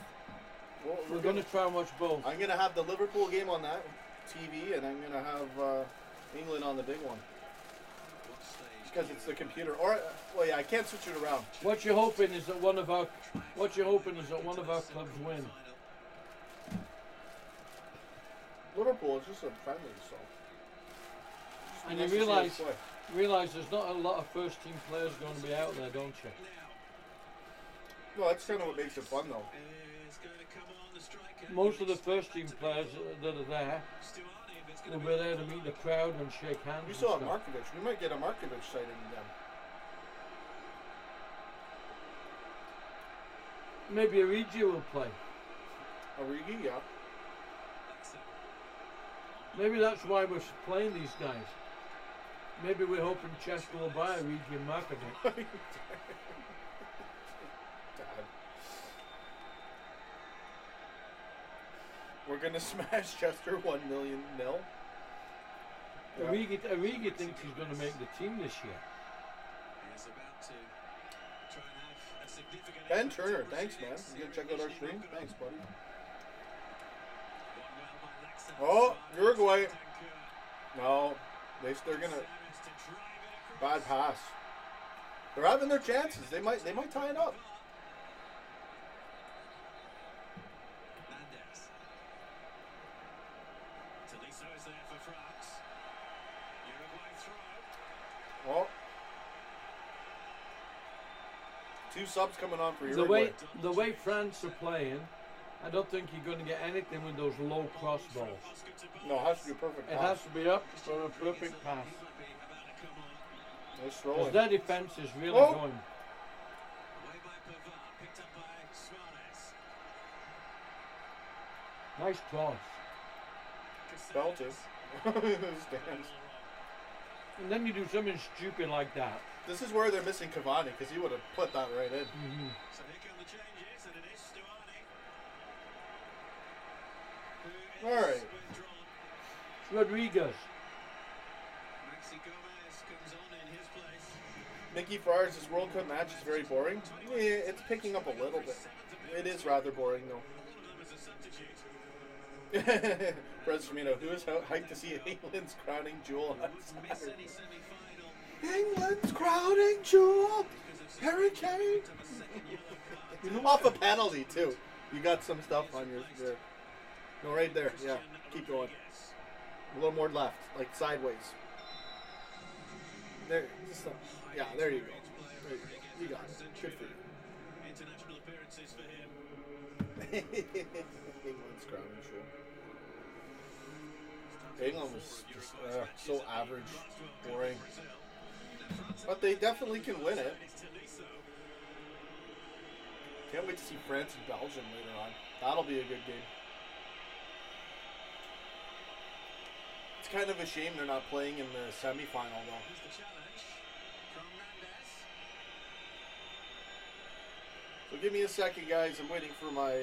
We're going to try and watch both. I'm gonna have the Liverpool game on that TV, and I'm gonna have England on the big one What stage because it's the computer. Or, well, yeah, I can't switch it around. What you're hoping is that one of our clubs win. Liverpool is just a friendly, so. And you Nice to see us realise play. there's not a lot of first team players going to be out there, don't you? No, that's kind of what makes it fun, though. Is going to come on the striker. Most of the first team players that are there Stuani, if it's will going be there to meet the crowd and shake hands. We and still have stuff. Markovic. We might get a Markovic sighting again. Maybe Origi will play. Origi, yeah. Maybe that's why we're playing these guys. Maybe we're hoping Chester will buy Origi and Markovic. Dad. We're gonna smash Chester 1 million nil. Yeah. Origi thinks he's going to make the team this year. He's about to try and have a significant Ben impact Turner, on thanks, man. Brazilians. You gonna check out our stream? Thanks, buddy. Done well by Laxa. Oh, Suarez, Uruguay. Bentancur. No, they're gonna Suarez to drive it across. bad pass. They're having their chances. They might tie it up. Mendes. Tolisso is there for France. Uruguay throw. Oh. 2 subs coming on for Uruguay. The way France are playing, I don't think you're going to get anything with those low cross balls. No, it has to be a perfect It pass. has to be up for a perfect pass. He might be about to come on. Nice Because throwing. their defence is really Oh. going. Away by Pavard, picked up by Suarez. Nice cross. Belted. Stands. And then you do something stupid like that. This is where they're missing Cavani because he would have put that right in. So here come the changes, and it is Stuani. Who All is right. withdrawn. Rodriguez. Maxi Gomez comes on in his place. Nicky Friars' World Cup match is very boring. Yeah, it's picking up a little bit. It is rather boring though. One of them is a substitute. Fred Firmino, who is hyped to see England's crowning jewel on Miss Saturday. any semi-final England's crowning jewel! Harry Kane! of a second yellow card. Off a penalty too. You got some stuff on your there. No, right there. Yeah, keep going. A little more left, like sideways. There, just yeah, there you go. There you go. You got it. Good for you. International appearances for him. England's crowning jewel. England was just so average, boring. But they definitely can win it. Can't wait to see France and Belgium later on. That'll be a good game. It's kind of a shame they're not playing in the semi-final though. Here's the challenge from Mendes. So give me a second, guys. I'm waiting for my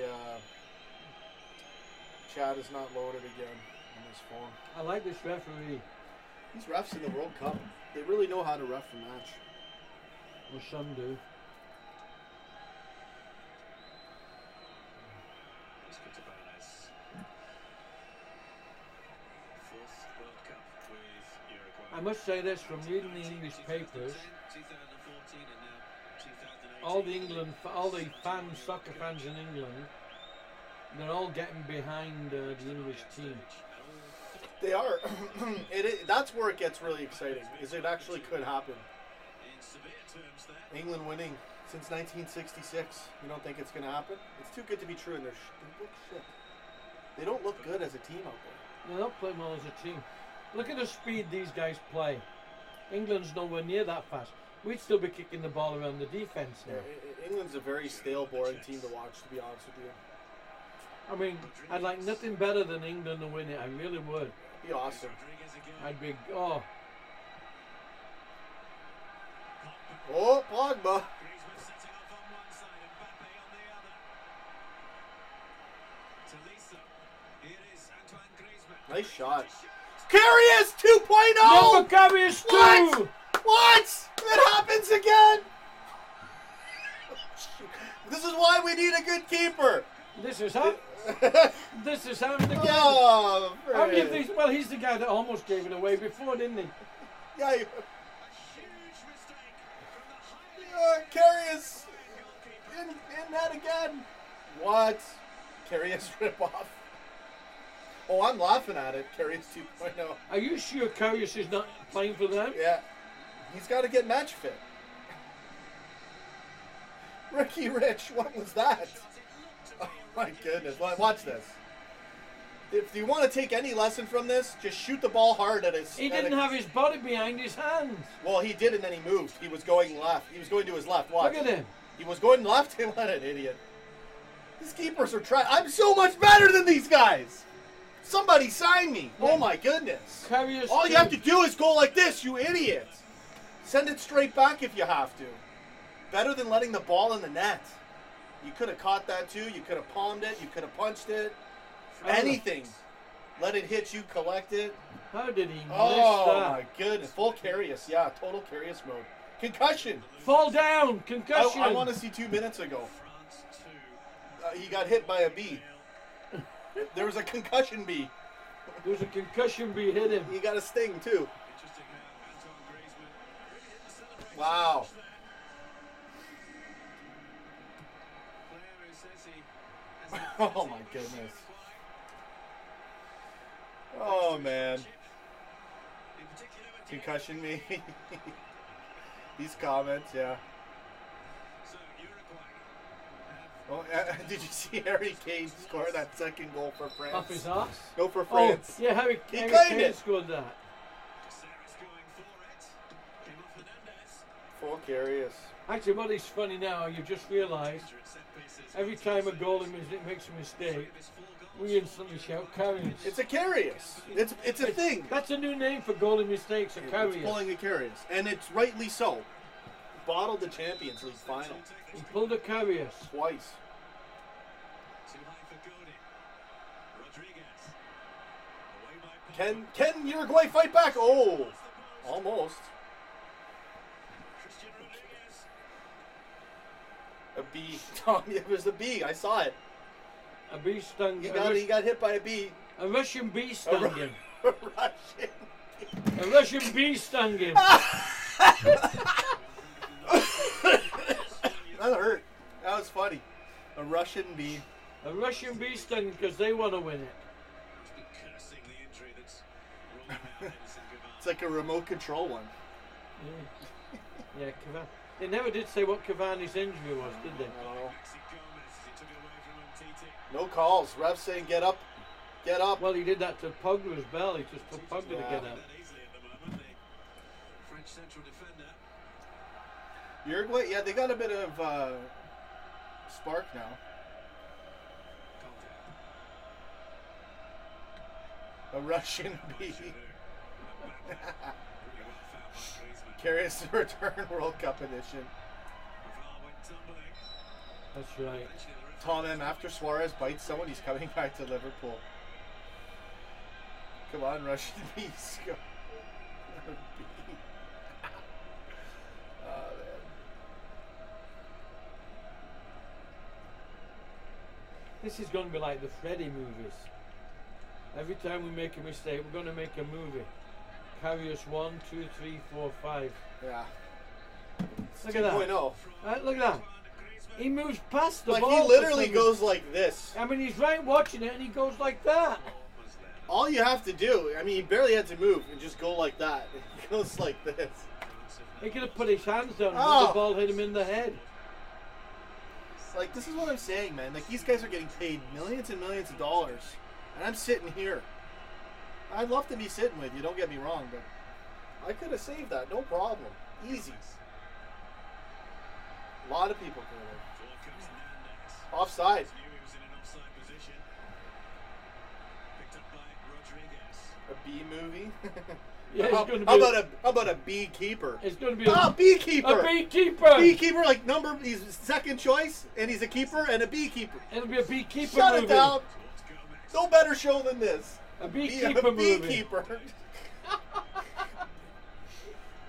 chat is not loaded again on this phone. I like this referee. These refs in the World Cup, they really know how to ref a match. Or some do. I must say this from reading the English papers. All the fans, soccer fans in England, they're all getting behind the English team. They are. That's where it gets really exciting. Is it actually could happen? England winning since 1966. You don't think it's going to happen? It's too good to be true, and they look shit. They don't look good as a team out there. They don't play well as a team. Look at the speed these guys play. England's nowhere near that fast. We'd still be kicking the ball around the defense now. England's a very stale, boring team to watch, to be honest with you. I mean, I'd like nothing better than England to win it. I really would. Be awesome. I'd be, oh. Oh, Pogba. Nice shot. Karius 2.0! No, but Karius 2! What? It happens again! This is why we need a good keeper. This is how. This is happened again. Oh, how many of these? Well, he's the guy that almost gave it away before, didn't he? Yeah. Karius in that again. What? Karius rip off. Oh, I'm laughing at it. Karius 2.0. Are you sure Karius is not playing for them? Yeah. He's got to get match fit. Ricky Rich, what was that? Oh my goodness. Watch this. If you want to take any lesson from this, just shoot the ball hard at his... He didn't have his body behind his hands. Well, he did, and then he moved. He was going left. He was going to his left. Watch. Look at him. He was going left. What an idiot. These keepers are trying... I'm so much better than these guys. Somebody sign me. Oh my goodness. Karius All you have to do is go like this, you idiot. Send it straight back if you have to. Better than letting the ball in the net. You could have caught that too. You could have palmed it. You could have punched it. Anything. Let it hit you, collect it. How did he miss that? Oh my goodness. Full Karius. Yeah, total Karius mode. Concussion. Fall down. Concussion. I want to see 2 minutes ago. He got hit by a bee. There was a concussion bee. There was a concussion bee hit him. He got a sting too. Wow. Oh my goodness. Oh man. Concussion me. These comments, yeah. Oh, did you see Harry Kane score that second goal for France? Off his ass? No, for France. Oh, yeah, Harry claimed Kane it. scored that. Full Karius. Actually, what is funny now, you just realised, every time a goalie makes a mistake, we instantly shout Karius. It's a Karius. It's a thing. That's a new name for goalie mistakes, a Karius. It's pulling a Karius. And it's rightly so. Bottled the Champions League final. He pulled a Karius. Twice. Can Uruguay fight back? Oh, almost. A bee. Tom, it was a bee. I saw it. A bee stung him. He got hit by a bee. A Russian bee stung him. A Russian bee. A Russian bee stung him. That hurt. That was funny. A Russian bee. A Russian bee stung because they want to win it. It's like a remote control one. Yeah, Cavani. They never did say what Cavani's injury was, did they? No calls. Ref saying get up. Get up. Well, he did that to Pogba's bell. He just told Pogba to get up. Uruguay, yeah, they got a bit of spark now. A Russian bee. Karius return World Cup edition. That's right. Tom M. After Suarez bites someone, he's coming back to Liverpool. Come on, Russian bees. Go. This is going to be like the Freddy movies. Every time we make a mistake, we're going to make a movie. Carry us 1, 2, 3, 4, 5. Yeah. Look at that. 2.0. Look at that. He moves past the Like ball. he literally goes like this. I mean, he's right watching it, and he goes like that. All you have to do, I mean, he barely had to move and just go like that. He goes like this. He could have put his hands down and Oh. the ball hit him in the head. Like, this is what I'm saying, man. Like, these guys are getting paid millions and millions of dollars. And I'm sitting here. I'd love to be sitting with you, don't get me wrong, but I could have saved that, no problem. Easy. A lot of people could have. Offside. A B movie. Yeah, how, it's going to be. how about a beekeeper? It's going to be beekeeper. A beekeeper. Beekeeper, like he's second choice, and he's a keeper and a beekeeper. It'll be a beekeeper Shut movie. it down. No better show than this. A beekeeper movie. Beekeeper.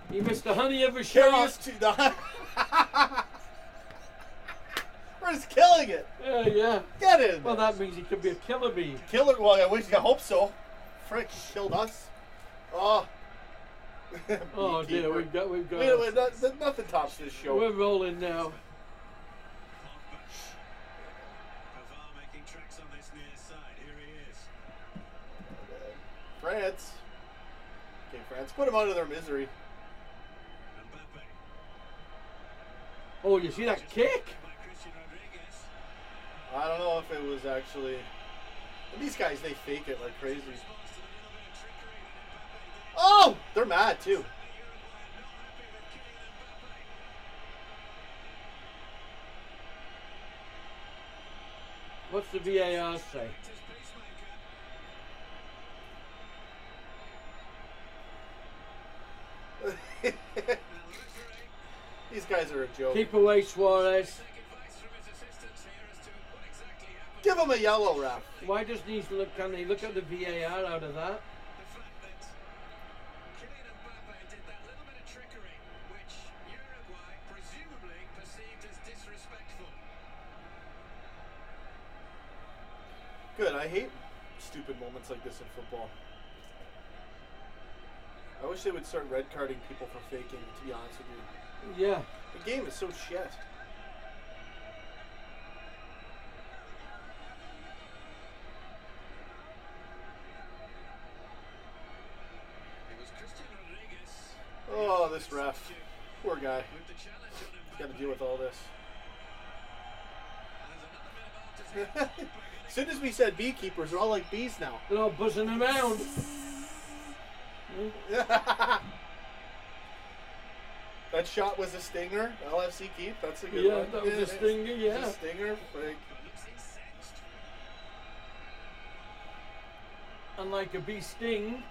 He missed a honey of a Curious shot. to the. We're just killing it. Yeah. Get in. Well, that means he could be a killer bee. Killer. Well, I hope so. Frick, he killed us. Oh. Oh dear, we've got. Wait, nothing tops this show. We're rolling now. making tracks on this near side. Here he is. France. Okay, France. Put them out of their misery. Mbappe. Oh, you see that kick? By Christian Rodriguez. I don't know if it was actually. These guys, they fake it like crazy. Response to the little bit of trickery that Mbappe did. Oh! They're mad too. What's the VAR say? These guys are a joke. Keep away, Suarez. Give him a yellow, ref. Why doesn't he look? Can he look at the VAR out of that? Good. I hate stupid moments like this in football. I wish they would start red carding people for faking, to be honest with you. Yeah. The game is so shit. Oh, this ref. Poor guy. He's got to deal with all this. As soon as we said beekeepers, they're all like bees now. They're all buzzing around. That shot was a stinger. LFC keep. That's a good Yeah, one. that was a stinger, It yeah. was a stinger. Like, Unlike a bee sting,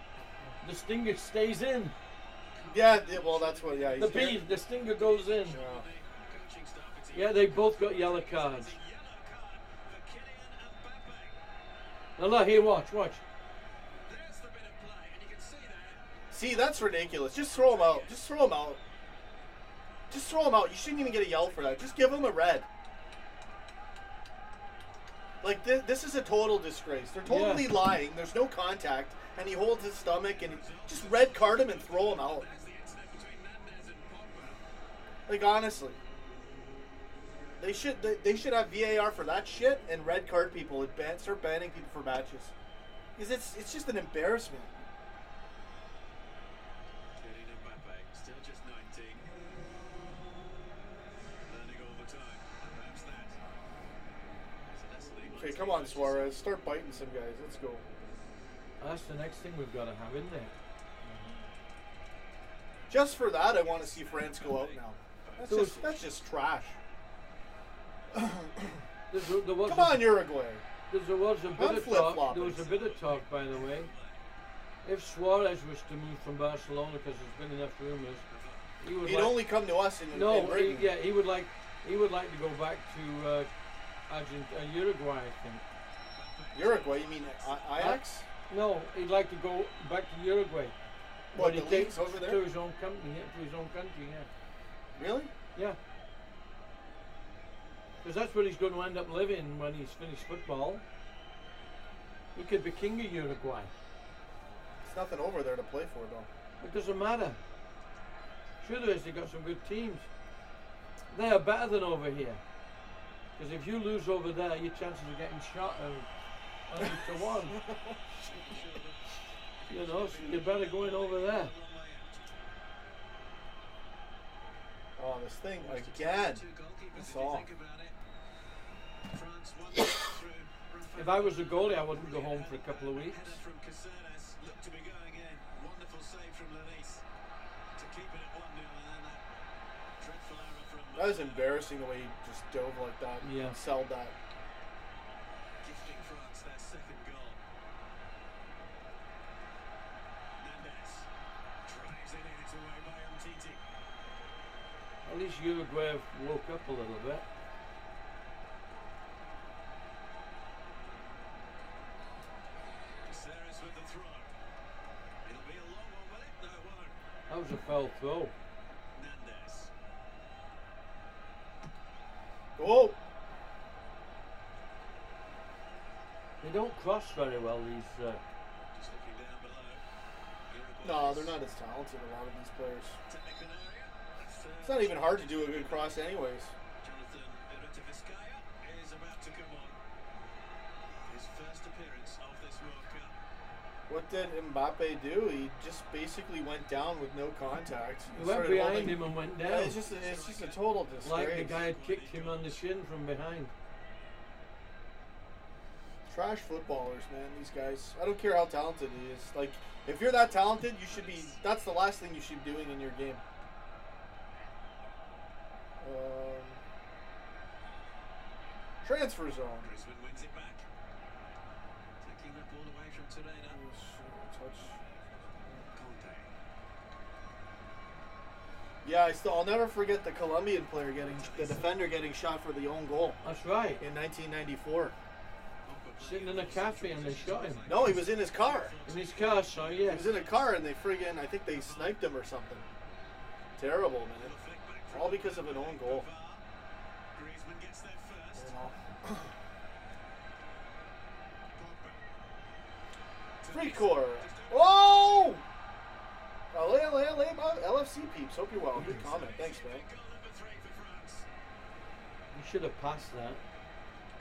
the stinger stays in. yeah, well, that's what, yeah. The bee, the stinger goes in. Yeah. Yeah, they both got yellow cards. Now look, here, watch. See, that's ridiculous. Just throw him out. Just throw him out. Just throw him out. You shouldn't even get a yell for that. Just give him a red. Like, this is a total disgrace. They're totally lying. There's no contact. And he holds his stomach and just red card him and throw him out. Like, honestly. They should have VAR for that shit and red card people and start banning people for matches. Because it's just an embarrassment. Still just 19. Learning all the time. Perhaps that. So that's Okay, come on, Suarez. Start biting some guys. Let's go. That's the next thing we've got to have in there. Just for that, I want to see France go out now. That's just trash. There was Come on, Uruguay. There was a bit of talk. flip-flopping. There was a bit of talk, by the way. If Suarez was to move from Barcelona, because there's been enough rumours, he would He'd like, only come to us in no, Britain. he would like to go back to Uruguay, I think. Uruguay? You mean Ajax? No, he'd like to go back to Uruguay. What, But he the takes leagues over there? to his own company, to his own country, yeah. Really? Yeah. Because that's where he's going to end up living when he's finished football. He could be king of Uruguay. There's nothing over there to play for, though. It doesn't matter. Sure there is, they've got some good teams. They are better than over here. Because if you lose over there, your chances of getting shot are 100 to 1. You know, so you're better going over there. Oh, this thing again. That's all. If I was a goalie, I wouldn't go home for a couple of weeks. That was embarrassing the way he just dove like that. Yeah. And sold that. Gifting France their second goal. Mendes drives it in, it's away by Umtiti. At least Uruguay have woke up a little bit. Caceres with the throw. It'll be a long one, will it? No, it won't. That was a foul throw. Mendes. Oh! They don't cross very well, these. Just looking down below. No, they're not as talented, a lot of these players. Technical area. It's not even hard to do a good cross anyways. Jonathan Vizcaya is about to come on. His first appearance of this World Cup. What did Mbappe do? He just basically went down with no contact. He went started behind holding- him and went Yeah, down. it's just a total disgrace. Like the guy had kicked him on the shin from behind. Trash footballers, man, these guys. I don't care how talented he is. Like, if you're that talented, you should be, that's the last thing you should be doing in your game. Transfer zone. Griezmann wins it back. Taking the ball away from Torreira. Touch. Conte. Yeah, I'll never forget the Colombian player the defender getting shot for the own goal That's right. in 1994. Sitting in a cafe and they shot him. No, he was in his car. In his car, so He yeah. was in a car and I think they sniped him or something. Terrible, man. All because of an own goal. Griezmann gets there first. You know. Pogba. Free core. Whoa! LFC peeps. Hope you're well. Good comment. Thanks, man. Goal number 3 for France. You should have passed that.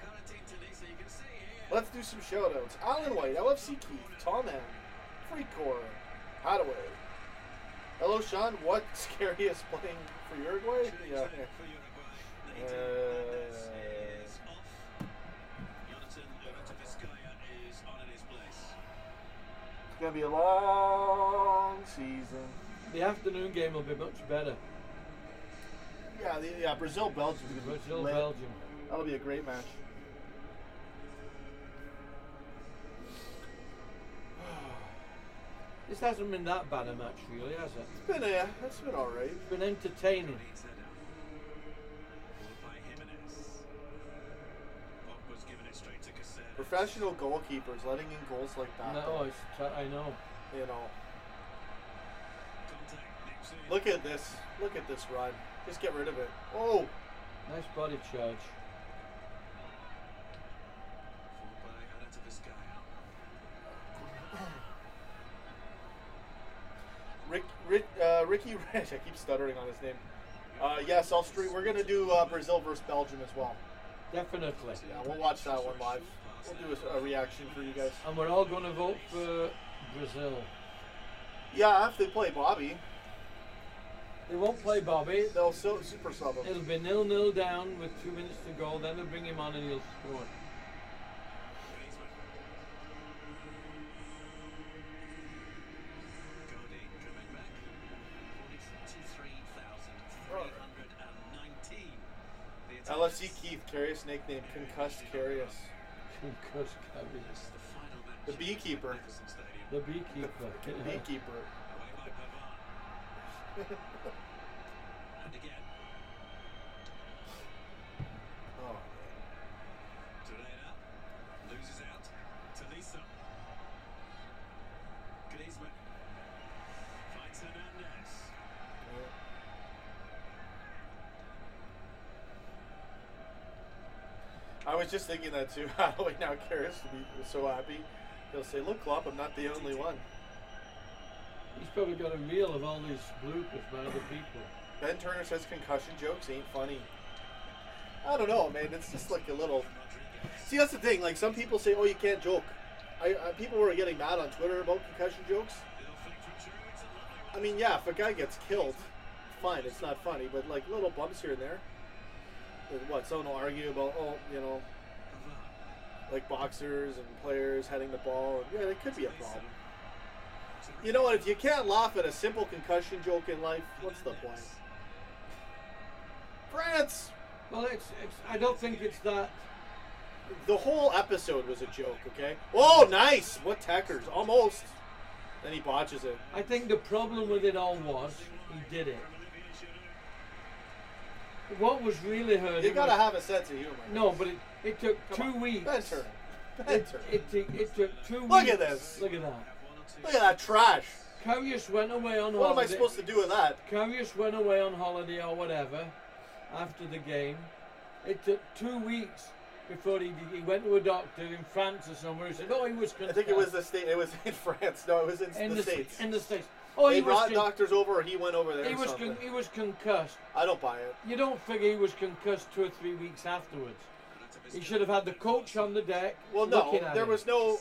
Quarantine Tunisia, you can see here. Let's do some shoutouts. Alan White, LFC Keith, Tom M, Free core, Hadaway. Hello, Sean. What scariest playing for Uruguay? Yeah. For Uruguay. Mendes is off. Jonathan Vizcaya is on in his place. It's gonna be a long season. The afternoon game will be much better. Yeah, Brazil, Belgium. Brazil, Belgium. That'll be a great match. This hasn't been that bad a match, really, has it? It's been all right. It's been entertaining. Professional goalkeepers letting in goals like that. No, I know. You know. Look at this. Look at this run. Just get rid of it. Oh. Nice body charge. Ricky Rich. I keep stuttering on his name. Yes, we're gonna do Brazil versus Belgium as well. Definitely. Yeah, we'll watch that one live. We'll do a reaction for you guys. And we're all going to vote for Brazil. Yeah, if they play Bobby, They won't play Bobby. they'll super sub him. It'll be 0-0 down with 2 minutes to go. Then they'll bring him on and he'll score. LFC Keith, Carius nickname, Concussed Carius. Concussed Carius. The beekeeper. The beekeeper. The beekeeper. And again. Oh, Torreira loses out. Talisa. Griezmann finds Hernandez. was just thinking that too. Holloway now cares to be so happy. He'll say, "Look, Klopp, I'm not the only one." He's probably got a reel of all these bloopers by other people. Ben Turner says concussion jokes ain't funny. I don't know, man. It's just like a little. See, that's the thing. Like some people say, "Oh, you can't joke." People were getting mad on Twitter about concussion jokes. I mean, yeah, if a guy gets killed, fine, it's not funny. But like little bumps here and there. What? Someone will argue about, like boxers and players heading the ball. Yeah, that could be a problem. You know what? If you can't laugh at a simple concussion joke in life, what's the point? France! Well, it's. I don't think it's that. The whole episode was a joke, okay? Oh, nice! What techers? Almost. Then he botches it. I think the problem with it all was he did it. What was really hurting? You gotta have a sense of humor. No, but it took 2 weeks. Ben Turner. It took 2 weeks. Look at this. Look at that. Look at that trash. Karius went away on holiday. What am I supposed to do with that? Karius went away on holiday or whatever after the game. It took 2 weeks before he went to a doctor in France or somewhere. He said, "Oh, he was concussed." I think it was the state. It was in France. No, it was in the States. In the States. Oh, they brought doctors over, or he went over there. He was concussed. I don't buy it. You don't figure he was concussed 2 or 3 weeks afterwards. He should have had the coach on the deck. Well, no, there was no.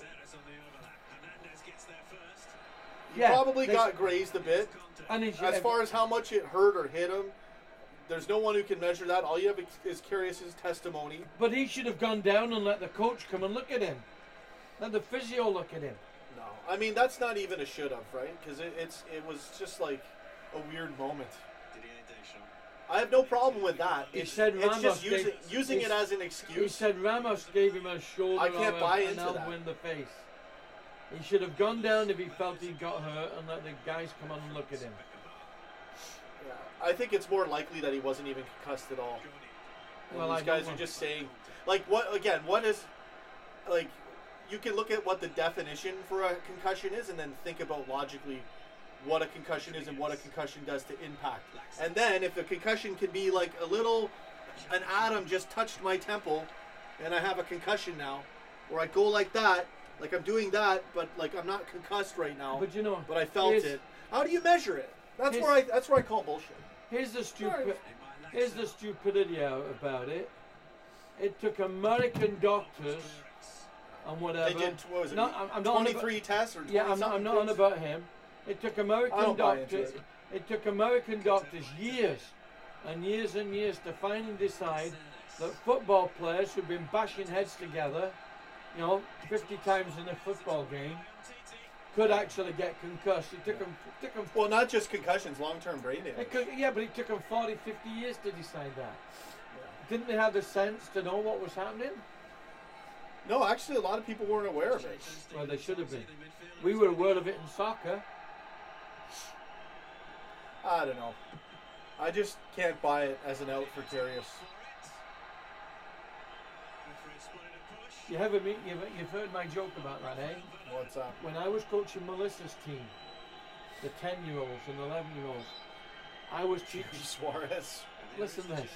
He probably got grazed a bit. And as far as how much it hurt or hit him, there's no one who can measure that. All you have is Karius' testimony. But he should have gone down and let the coach come and look at him. Let the physio look at him. No, I mean that's not even a should have, right? Because it was just like a weird moment. I have no problem with that. He said it's Ramos just using it as an excuse. He said Ramos gave him a shoulder I can't buy and into that. elbow in the face. He should have gone down if he felt he got hurt and let the guys come on and look at him. Yeah, I think it's more likely that he wasn't even concussed at all. Well, these guys are just saying, like, what again? What is, like, you can look at what the definition for a concussion is, and then think about logically what a concussion is and what a concussion does to impact. And then if a concussion can be like an atom just touched my temple, and I have a concussion now, or I go like that. Like I'm doing that, but like I'm not concussed right now. But you know, but I felt it. How do you measure it? That's where I call bullshit. Here's the stupidity about it. It took American doctors and whatever. They did what was it? No, I'm not 23 tests or 20 yeah, I'm not on about him. It took American doctors. It took American doctors years and years and years to finally decide that football players who've been bashing heads together, 50 times in a football game, could actually get concussed. It took them. Well, not just concussions, long-term brain damage. But it took them 40, 50 years to decide that. Yeah. Didn't they have the sense to know what was happening? No, actually, a lot of people weren't aware of it. Well, they should have been. We were aware of it in soccer. I don't know. I just can't buy it as an out for Karius. You've heard my joke about that, eh? What's that? When I was coaching Melissa's team, the 10-year-olds and 11-year-olds, I was teaching Suarez. Listen to this.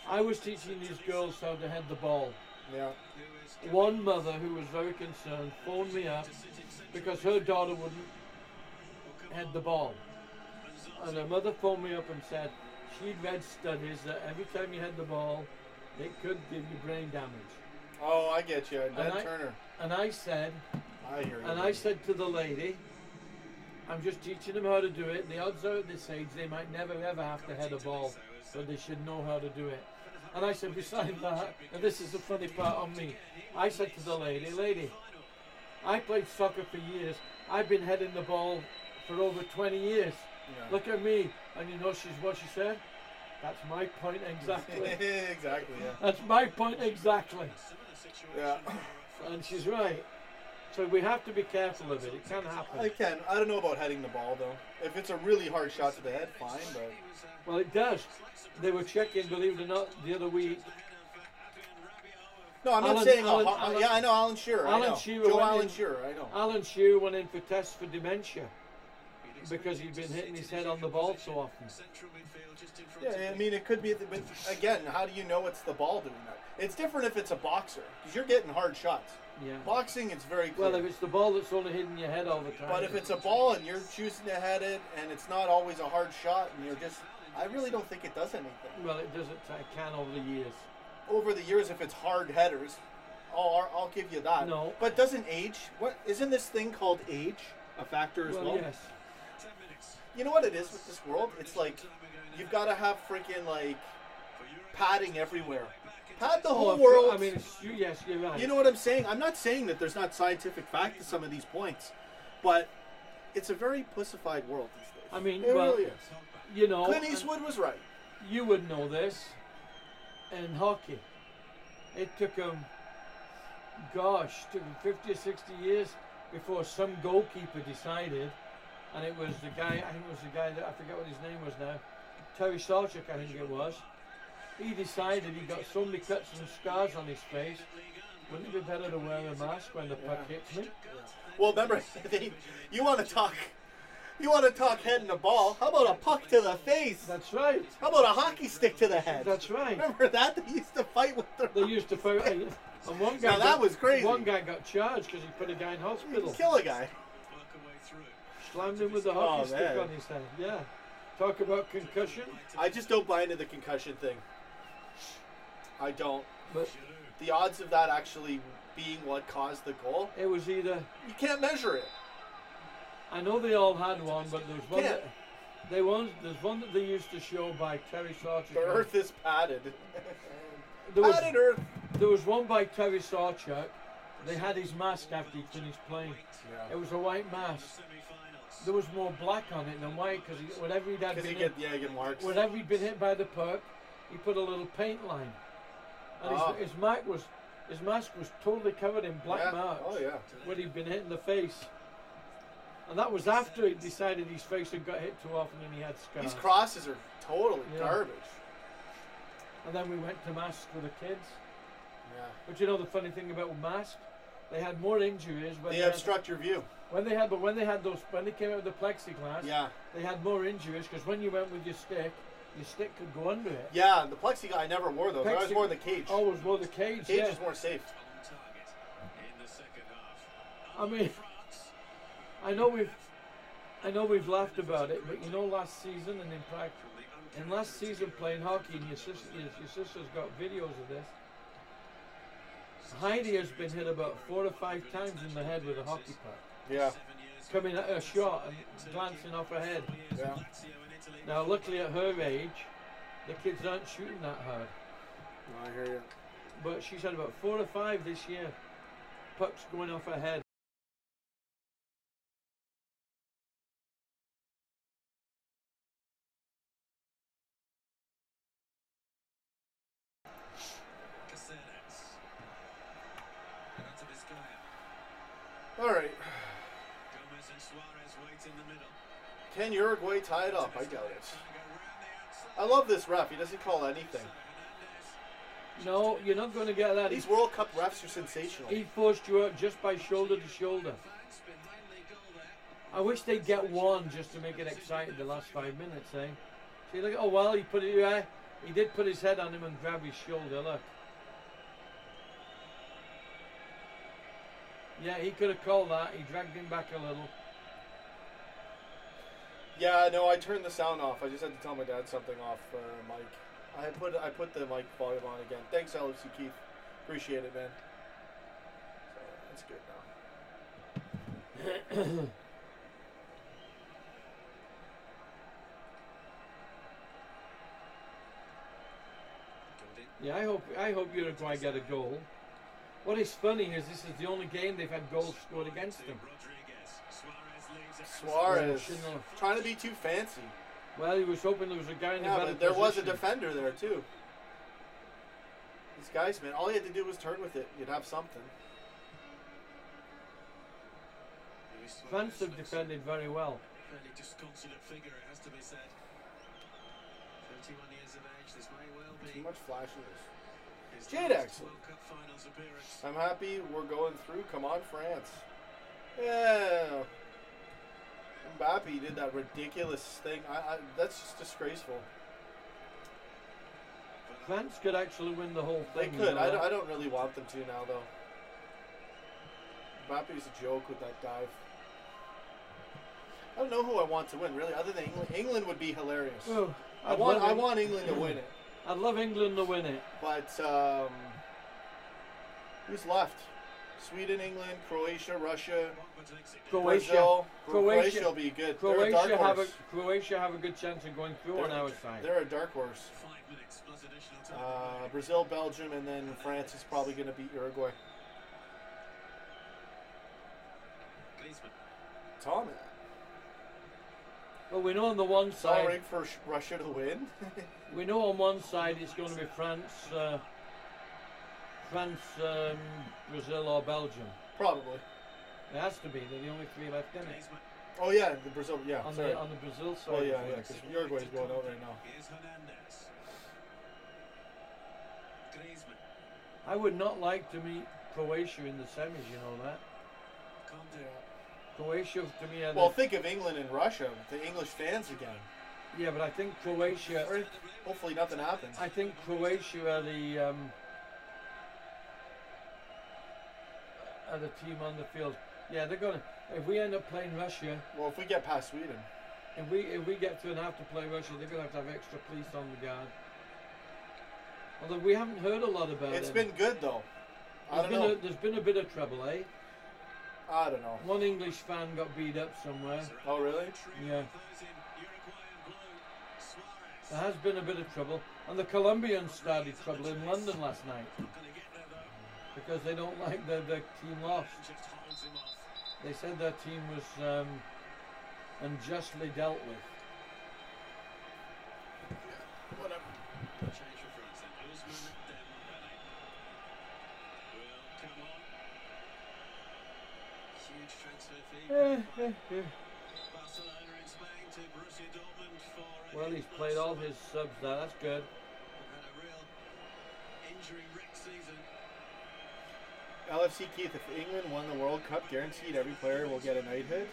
I was teaching these girls how to head the ball. Yeah. One mother who was very concerned phoned me up because her daughter wouldn't head the ball. And her mother phoned me up and said she'd read studies that every time you head the ball, it could give you brain damage. Oh, I get you. Ben Turner. And I said, I hear you. And I said to the lady, I'm just teaching them how to do it. The odds are at this age they might never ever have to head a ball, but they should know how to do it. And I said, besides that, and this is the funny part on me, I said to the lady, I played soccer for years. I've been heading the ball for over 20 years. Yeah. Look at me. And you know what she said? That's my point exactly. Exactly, yeah. That's my point exactly. Yeah. And she's right. So we have to be careful of it. It can happen. I don't know about heading the ball, though. If it's a really hard shot to the head, fine, but... Well, it does. They were checking, believe it or not, the other week. No, I'm not saying... yeah, I know Alan Shearer. Joe Alan Shearer, I know. Alan Shearer went in for tests for dementia. because he'd been hitting his head on the ball so often. Yeah, I mean, it could be, but again, how do you know it's the ball doing that? It's different if it's a boxer, because you're getting hard shots. Yeah. Boxing, it's very clear. Well, if it's the ball that's only hitting your head all the time. But if it's a ball and you're choosing to head it, and it's not always a hard shot, and you're just, I really don't think it does anything. Well, it doesn't. It can over the years. Over the years, if it's hard headers, I'll give you that. No. But doesn't age? What isn't this thing called age a factor as well? Yes. You know what it is with this world? It's like you've got to have freaking like padding everywhere. Pad the whole world. I mean, yes, you're right. You know what I'm saying? I'm not saying that there's not scientific fact to some of these points, but it's a very pussified world these days. I mean, it well, really is. You know, Clint Eastwood was right. You would know this. In hockey, it took him, took him 50 or 60 years before some goalkeeper decided, and it was the guy, I think it was the guy that, I forget what his name was now, Terry Sarchuk, I think it was. He decided he got so many cuts and scars on his face, wouldn't it be better to wear a mask when the puck hits me? Well, remember, you want to talk heading the ball. How about a puck to the face? That's right. How about a hockey stick to the head? That's right. Remember that? They used to fight with the... They used to fight. And one guy now that was crazy. One guy got charged because he put a guy in hospital. Kill a guy. Slammed him with a hockey stick on his head. Yeah. Talk about concussion. I just don't buy into the concussion thing. I don't. But the odds of that actually being what caused the goal, it was either... You can't measure it. I know they all had one, but there's one that... There's one that they used to show by Terry Sarchuk. The earth is padded. Padded earth. There was one by Terry Sarchuk. They had his mask after he finished playing. Yeah. It was a white mask. There was more black on it than white because whenever he'd had been get marks. Whenever he'd been hit by the puck, he put a little paint line, and his mask was totally covered in black marks. Oh yeah. When he'd been hit in the face. And that was after he decided his face had got hit too often and he had scars. These crosses are totally garbage. And then we went to masks for the kids. Yeah. But you know the funny thing about masks? They had more injuries. They obstruct your view. When they came out with the plexiglass, they had more injuries because when you went with your stick could go under it. Yeah, the plexiglass, I never wore those. I always wore the cage. Always wore the cage. Cage is more safe. I mean, I know we've laughed about it, but you know, last season and in last season playing hockey, and your sister's got videos of this. Heidi has been hit about 4 or 5 times in the head with a hockey puck. Yeah. Coming at a shot and glancing off her head. Yeah. Now, luckily at her age, the kids aren't shooting that hard. No, I hear you. But she's had about 4 or 5 this year. Pucks going off her head. All right. Can Uruguay tie it up? I doubt it. I love this ref. He doesn't call anything. No, you're not going to get that. These World Cup refs are sensational. He forced you out just by shoulder to shoulder. I wish they'd get one just to make it exciting the last 5 minutes, eh? See, look, oh well, he did put his head on him and grab his shoulder, look. Yeah, he could have called that. He dragged him back a little. Yeah, no, I turned the sound off. I just had to tell my dad something off mic. I put the mic volume on again. Thanks, LFC Keith. Appreciate it, man. So, that's good now. Yeah, I hope Uruguay get a goal. What is funny is this is the only game they've had goals scored against them. Suarez trying to be too fancy. Well, he was hoping there was a guy in the better but there was a position. defender there too. These guys, man, all you had to do was turn with it. You'd have something. France have defended very well. Fairly disconsolate figure, it has to be said. 31 years of age, this may well be. Too much flashiness. Jadex. I'm happy we're going through. Come on, France. Yeah. Mbappe did that ridiculous thing. That's just disgraceful. France could actually win the whole They thing. could. You know I don't really want them to now, though. Mbappe's a joke with that dive. I don't know who I want to win, really, other than England. England would be hilarious. Oh, I want England to win it. I'd love England to win it. But who's left? Sweden, England, Croatia, Russia, Brazil. Croatia will be good. They're a dark horse. Croatia have a good chance of going through on our side. They're a dark horse. Brazil, Belgium, and then France is probably going to beat Uruguay. Tom. Well, we know on the one It's all side. right for Russia to win. We know on one side it's going to be France, Brazil, or Belgium. Probably. It has to be. They're the only three left in it. Oh yeah, the Brazil. Yeah, On sorry. the Brazil side. Oh yeah, of yeah. things. Because Uruguay's going out right now. I would not like to meet Croatia in the semis. You know that. Yeah. Croatia to me. Well, think of England and Russia, the English fans again. Yeah, but I think Croatia. Or hopefully nothing happens. I think Croatia are the team on the field. Yeah, they're gonna. If we end up playing Russia, Well, if we get past Sweden. if we get to and have to play Russia, they're gonna have to have extra police on the guard. Although we haven't heard a lot about it. It's been good though. I don't know. There's been a bit of trouble, eh? I don't know. One English fan got beat up somewhere. Oh really? Yeah. There has been a bit of trouble. And the Colombians started trouble in London last night. Because they don't like their team lost. They said their team was unjustly dealt with. Whatever. Well, he's played all his subs there. That's good. LFC Keith, if England won the World Cup, guaranteed every player will get a knighthood.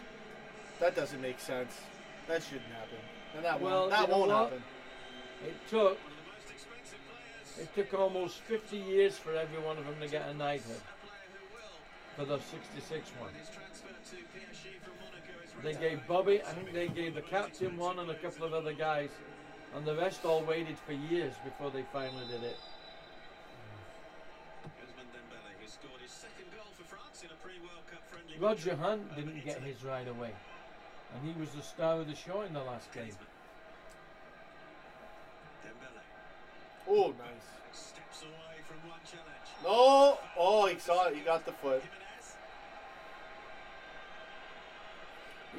That doesn't make sense. That shouldn't happen. And that won't happen. It took almost 50 years for every one of them to get a knighthood. For the 66 one. They gave Bobby, I think they gave the captain one and a couple of other guys. And the rest all waited for years before they finally did it. Roger Hunt didn't get his right away. And he was the star of the show in the last game. Oh, nice. No! Oh, he saw it. He got the foot.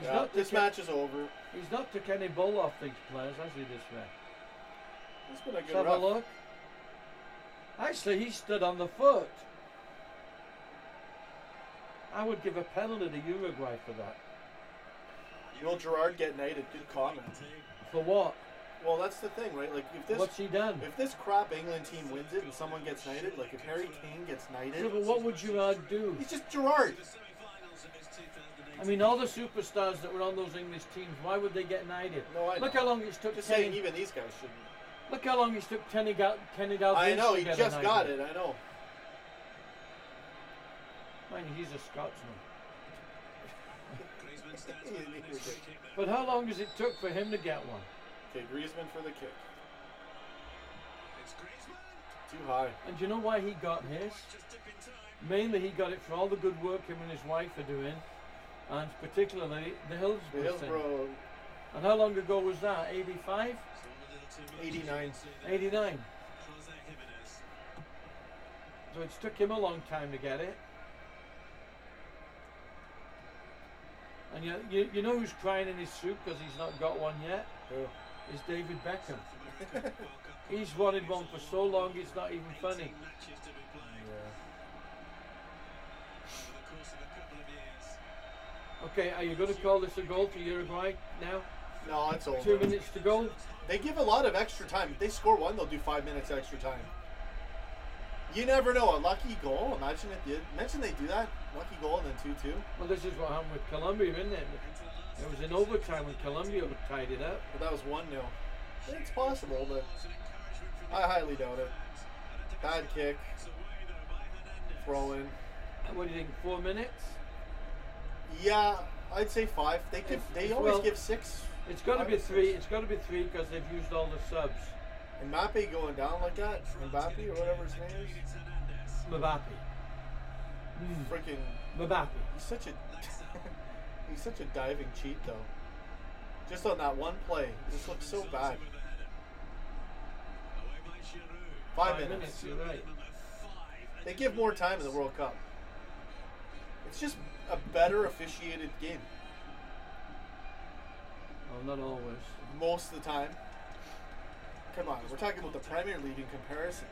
Yeah, this match is over. He's not took any ball off these players, has he, this way? It's been a good Let's have run. a look. Actually, he stood on the foot. I would give a penalty to Uruguay for that. Will Gerrard get knighted? Good comment. For what? Well, that's the thing, right? Like, if this What's he done? if this crap England team wins it and someone gets knighted, like if Harry Kane gets knighted, Yeah, but what would Gerrard do? he's just Gerrard. I mean, all the superstars that were on those English teams, why would they get knighted? No, I know. Look how long it took Just saying, Kenny. even these guys shouldn't. Look how long it took Kenny Dalglish I know, to he get just a got knighted. it, I know. Mind you, he's a Scotsman. But how long does it took for him to get one? Okay, Griezmann for the kick. Too high. And do you know why he got his? Mainly he got it for all the good work him and his wife are doing, and particularly the Hillsborough thing. Hillsborough, And how long ago was that? 85? 89. 89. So it's took him a long time to get it. And you know who's crying in his soup because he's not got one yet? Who? Is David Beckham. He's wanted one for so long it's not even funny. Okay, are you going to call this a goal for Uruguay now? No, it's over. 2 minutes to go. They give a lot of extra time. If they score one, they'll do 5 minutes extra time. You never know. A lucky goal. Imagine they do that. Lucky goal and then 2-2. Well, this is what happened with Colombia, isn't it? It was in overtime when Colombia tied it up. But that was 1-0. It's possible, but I highly doubt it. Bad kick. Throw in. What do you think? 4 minutes? Yeah, I'd say 5. They always give 6. It's got to be 3. It's got to be 3 because they've used all the subs. Mbappe going down like that? Mbappe or whatever his name is? Mbappe. Freaking Mbappe. He's such a diving cheat though. Just on that one play, it just looks so bad. 5 minutes. You're right. They give more time in the World Cup. It's just a better officiated game. Well, not always. Most of the time. Come on, we're talking about the Premier League in comparison.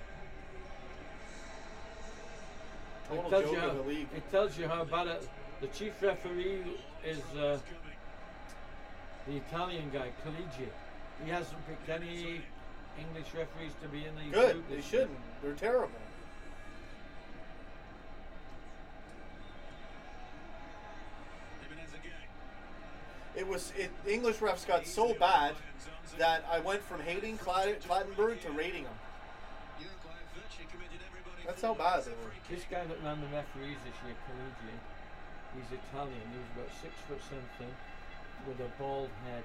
Total joke of the league. It tells you how bad the chief referee is the Italian guy, Coligi. He hasn't picked any English referees to be in the Good, group they shouldn't. They're terrible. English refs got so bad that I went from hating Clattenburg to rating them. That's how bad they were. This guy that ran the referees this year, Coligi, he's Italian. He was about 6 foot something with a bald head,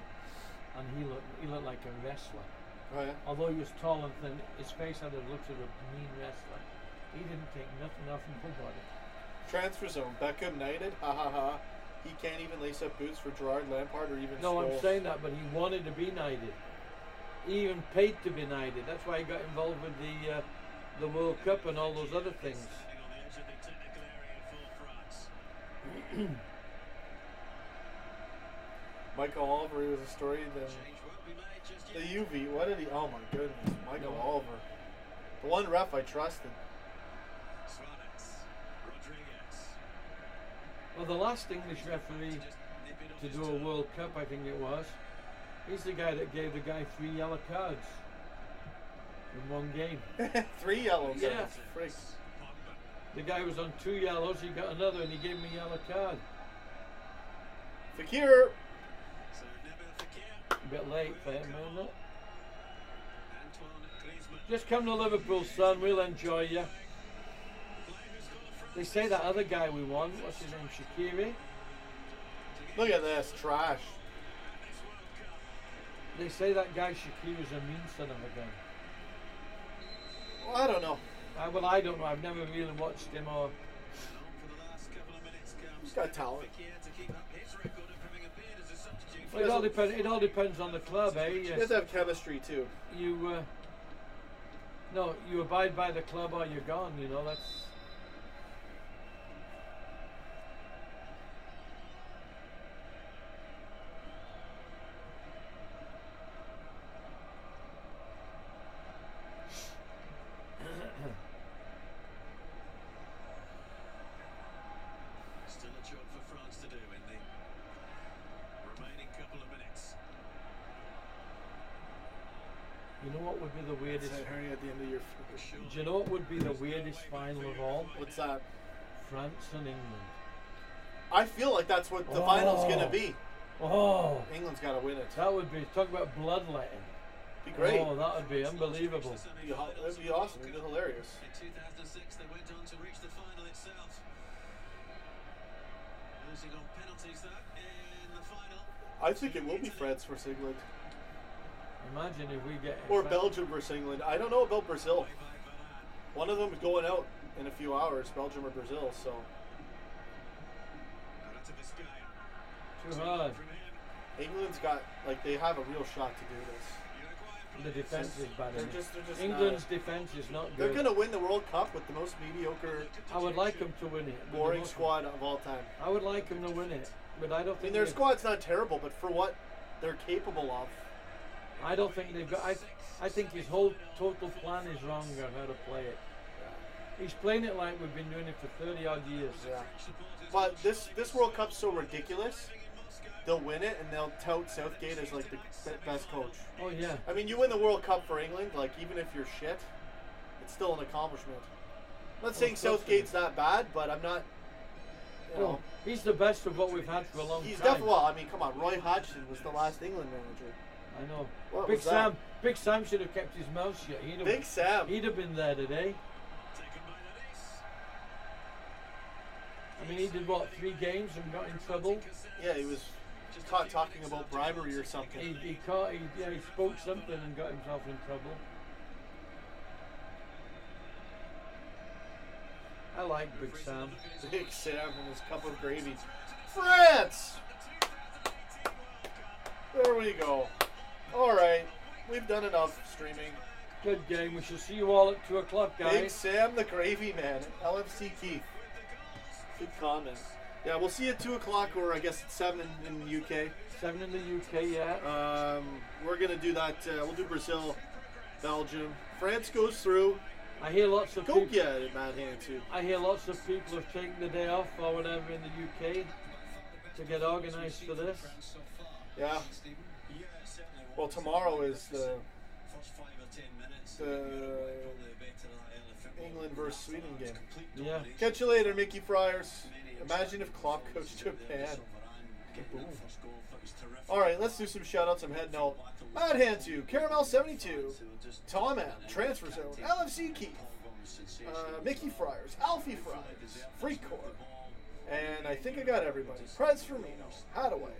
and he looked like a wrestler. Oh yeah. Although he was tall and thin, his face had the looks of a mean wrestler. He didn't take nothing off from nobody. Transfer zone. Beckham knighted. Ha ha ha. He can't even lace up boots for Gerard Lampard or even No, Scholes. I'm saying that, but he wanted to be knighted. He even paid to be knighted. That's why he got involved with the World Cup and all those other things. Michael Oliver was a story. The UV. What did he? Oh my goodness, Michael Oliver. The one ref I trusted. Well, the last English referee to do a World Cup, I think it was, he's the guy that gave the guy 3 yellow cards in one game. 3 yellows. Yeah. Freak. The guy was on 2 yellows, he got another, and he gave him a yellow card. Fakir. A bit late for him, isn't it? Just come to Liverpool, son, we'll enjoy you. They say that other guy we won, what's his name, Shaqiri? Look at this, trash. They say that guy Shaqiri's a mean son of a gun. Well, I don't know. Well, I don't know, I've never really watched him or... He's got talent. Well, it all depends on the club, eh? He has to have chemistry too. You abide by the club or you're gone, you know, that's... Still a job for France to do in the remaining couple of minutes. You know what would be the weirdest... Hurry at the end of your... Do you know what would be the weirdest final of all? What's that? France and England. I feel like that's what the final's going to be. Oh, England's got to win it. that would be... Talk about bloodletting. Be great. Oh, that would be unbelievable. It'd be awesome. It'd be hilarious. In 2006, they went on to reach the final itself. Losing on penalties, though, in the final. I think it will be France versus England. Imagine if we get... Or Belgium versus England. I don't know about Brazil. One of them is going out in a few hours, Belgium or Brazil, so... Too hard. England's got, like, they have a real shot to do this. The defense is bad. They're just England's defense is not good. They're going to win the World Cup with the most mediocre, I would like them to win it. boring squad of all time. I would like them to win it, but I don't I think mean, their squad's not terrible, but for what they're capable of. I don't think they've got. I think his whole total plan is wrong on how to play it. He's playing it like we've been doing it for 30 odd years. Yeah. But this World Cup's so ridiculous. They'll win it and they'll tout Southgate as like the best coach. Oh yeah. I mean, you win the World Cup for England, like even if you're shit, it's still an accomplishment. I'm not saying Southgate's that bad, but I'm not. You know, he's the best of what we've had for a long he's time. definitely. Well, I mean, come on, Roy Hodgson was the last England manager. I know. What Big was that? Sam. Big Sam should have kept his mouth shut. Big Sam. He'd have been there today. I mean, he did what, 3 games and got in trouble. Yeah, he was caught talking about bribery or something. He spoke something and got himself in trouble. I like Big Sam. Big Sam and his cup of gravy. France! There we go. Alright, we've done enough streaming. Good game. We shall see you all at 2 o'clock, guys. Big Sam the gravy man, LFC Keith. Good comment. Yeah, we'll see you at 2 o'clock, or I guess it's 7 in the UK. 7 in the UK, yeah. We're going to do that. We'll do Brazil, Belgium. France goes through. I hear lots of Go people. get it, Mad Hand, too. I hear lots of people have taken the day off or whatever in the UK to get organised for this. Yeah. Well, tomorrow is the England versus Sweden game. Yeah. Catch you later, Mickey Friars. Imagine if Klopp coached Japan. Boom. All right, let's do some shout-outs. I'm heading out. Mad Hand 2, Caramel 72, Tom M, Transfer Zone, LFC Keith, Mickey Friars, Alfie Fries, Freakcore, and I think I got everybody. Prez Firmino, Hadaway,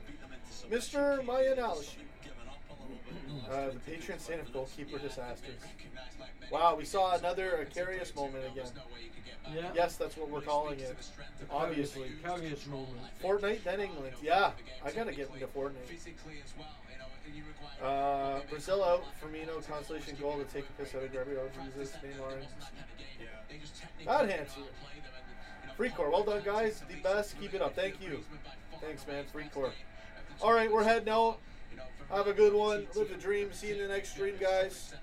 Mr. Mayanalashi, the patron saint of goalkeeper disasters. Wow, we saw another Acarius moment again. Yeah. Yes, that's what we're calling it. Obviously. Carius moment. Fortnite, then England. Yeah, I gotta get into Fortnite. Brazil out. Firmino, consolation goal to take a piss out of Derby. Oh, Jesus. Main line. Bad hands here. Freecore. Well done, guys. The best. Keep it up. Thank you. Thanks, man. Freecore. All right, we're heading out. Have a good one. Live the dream. See you in the next stream, guys.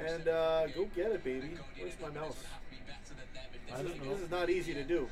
And go get it, baby. Where's my mouse? I don't know. This is not easy to do.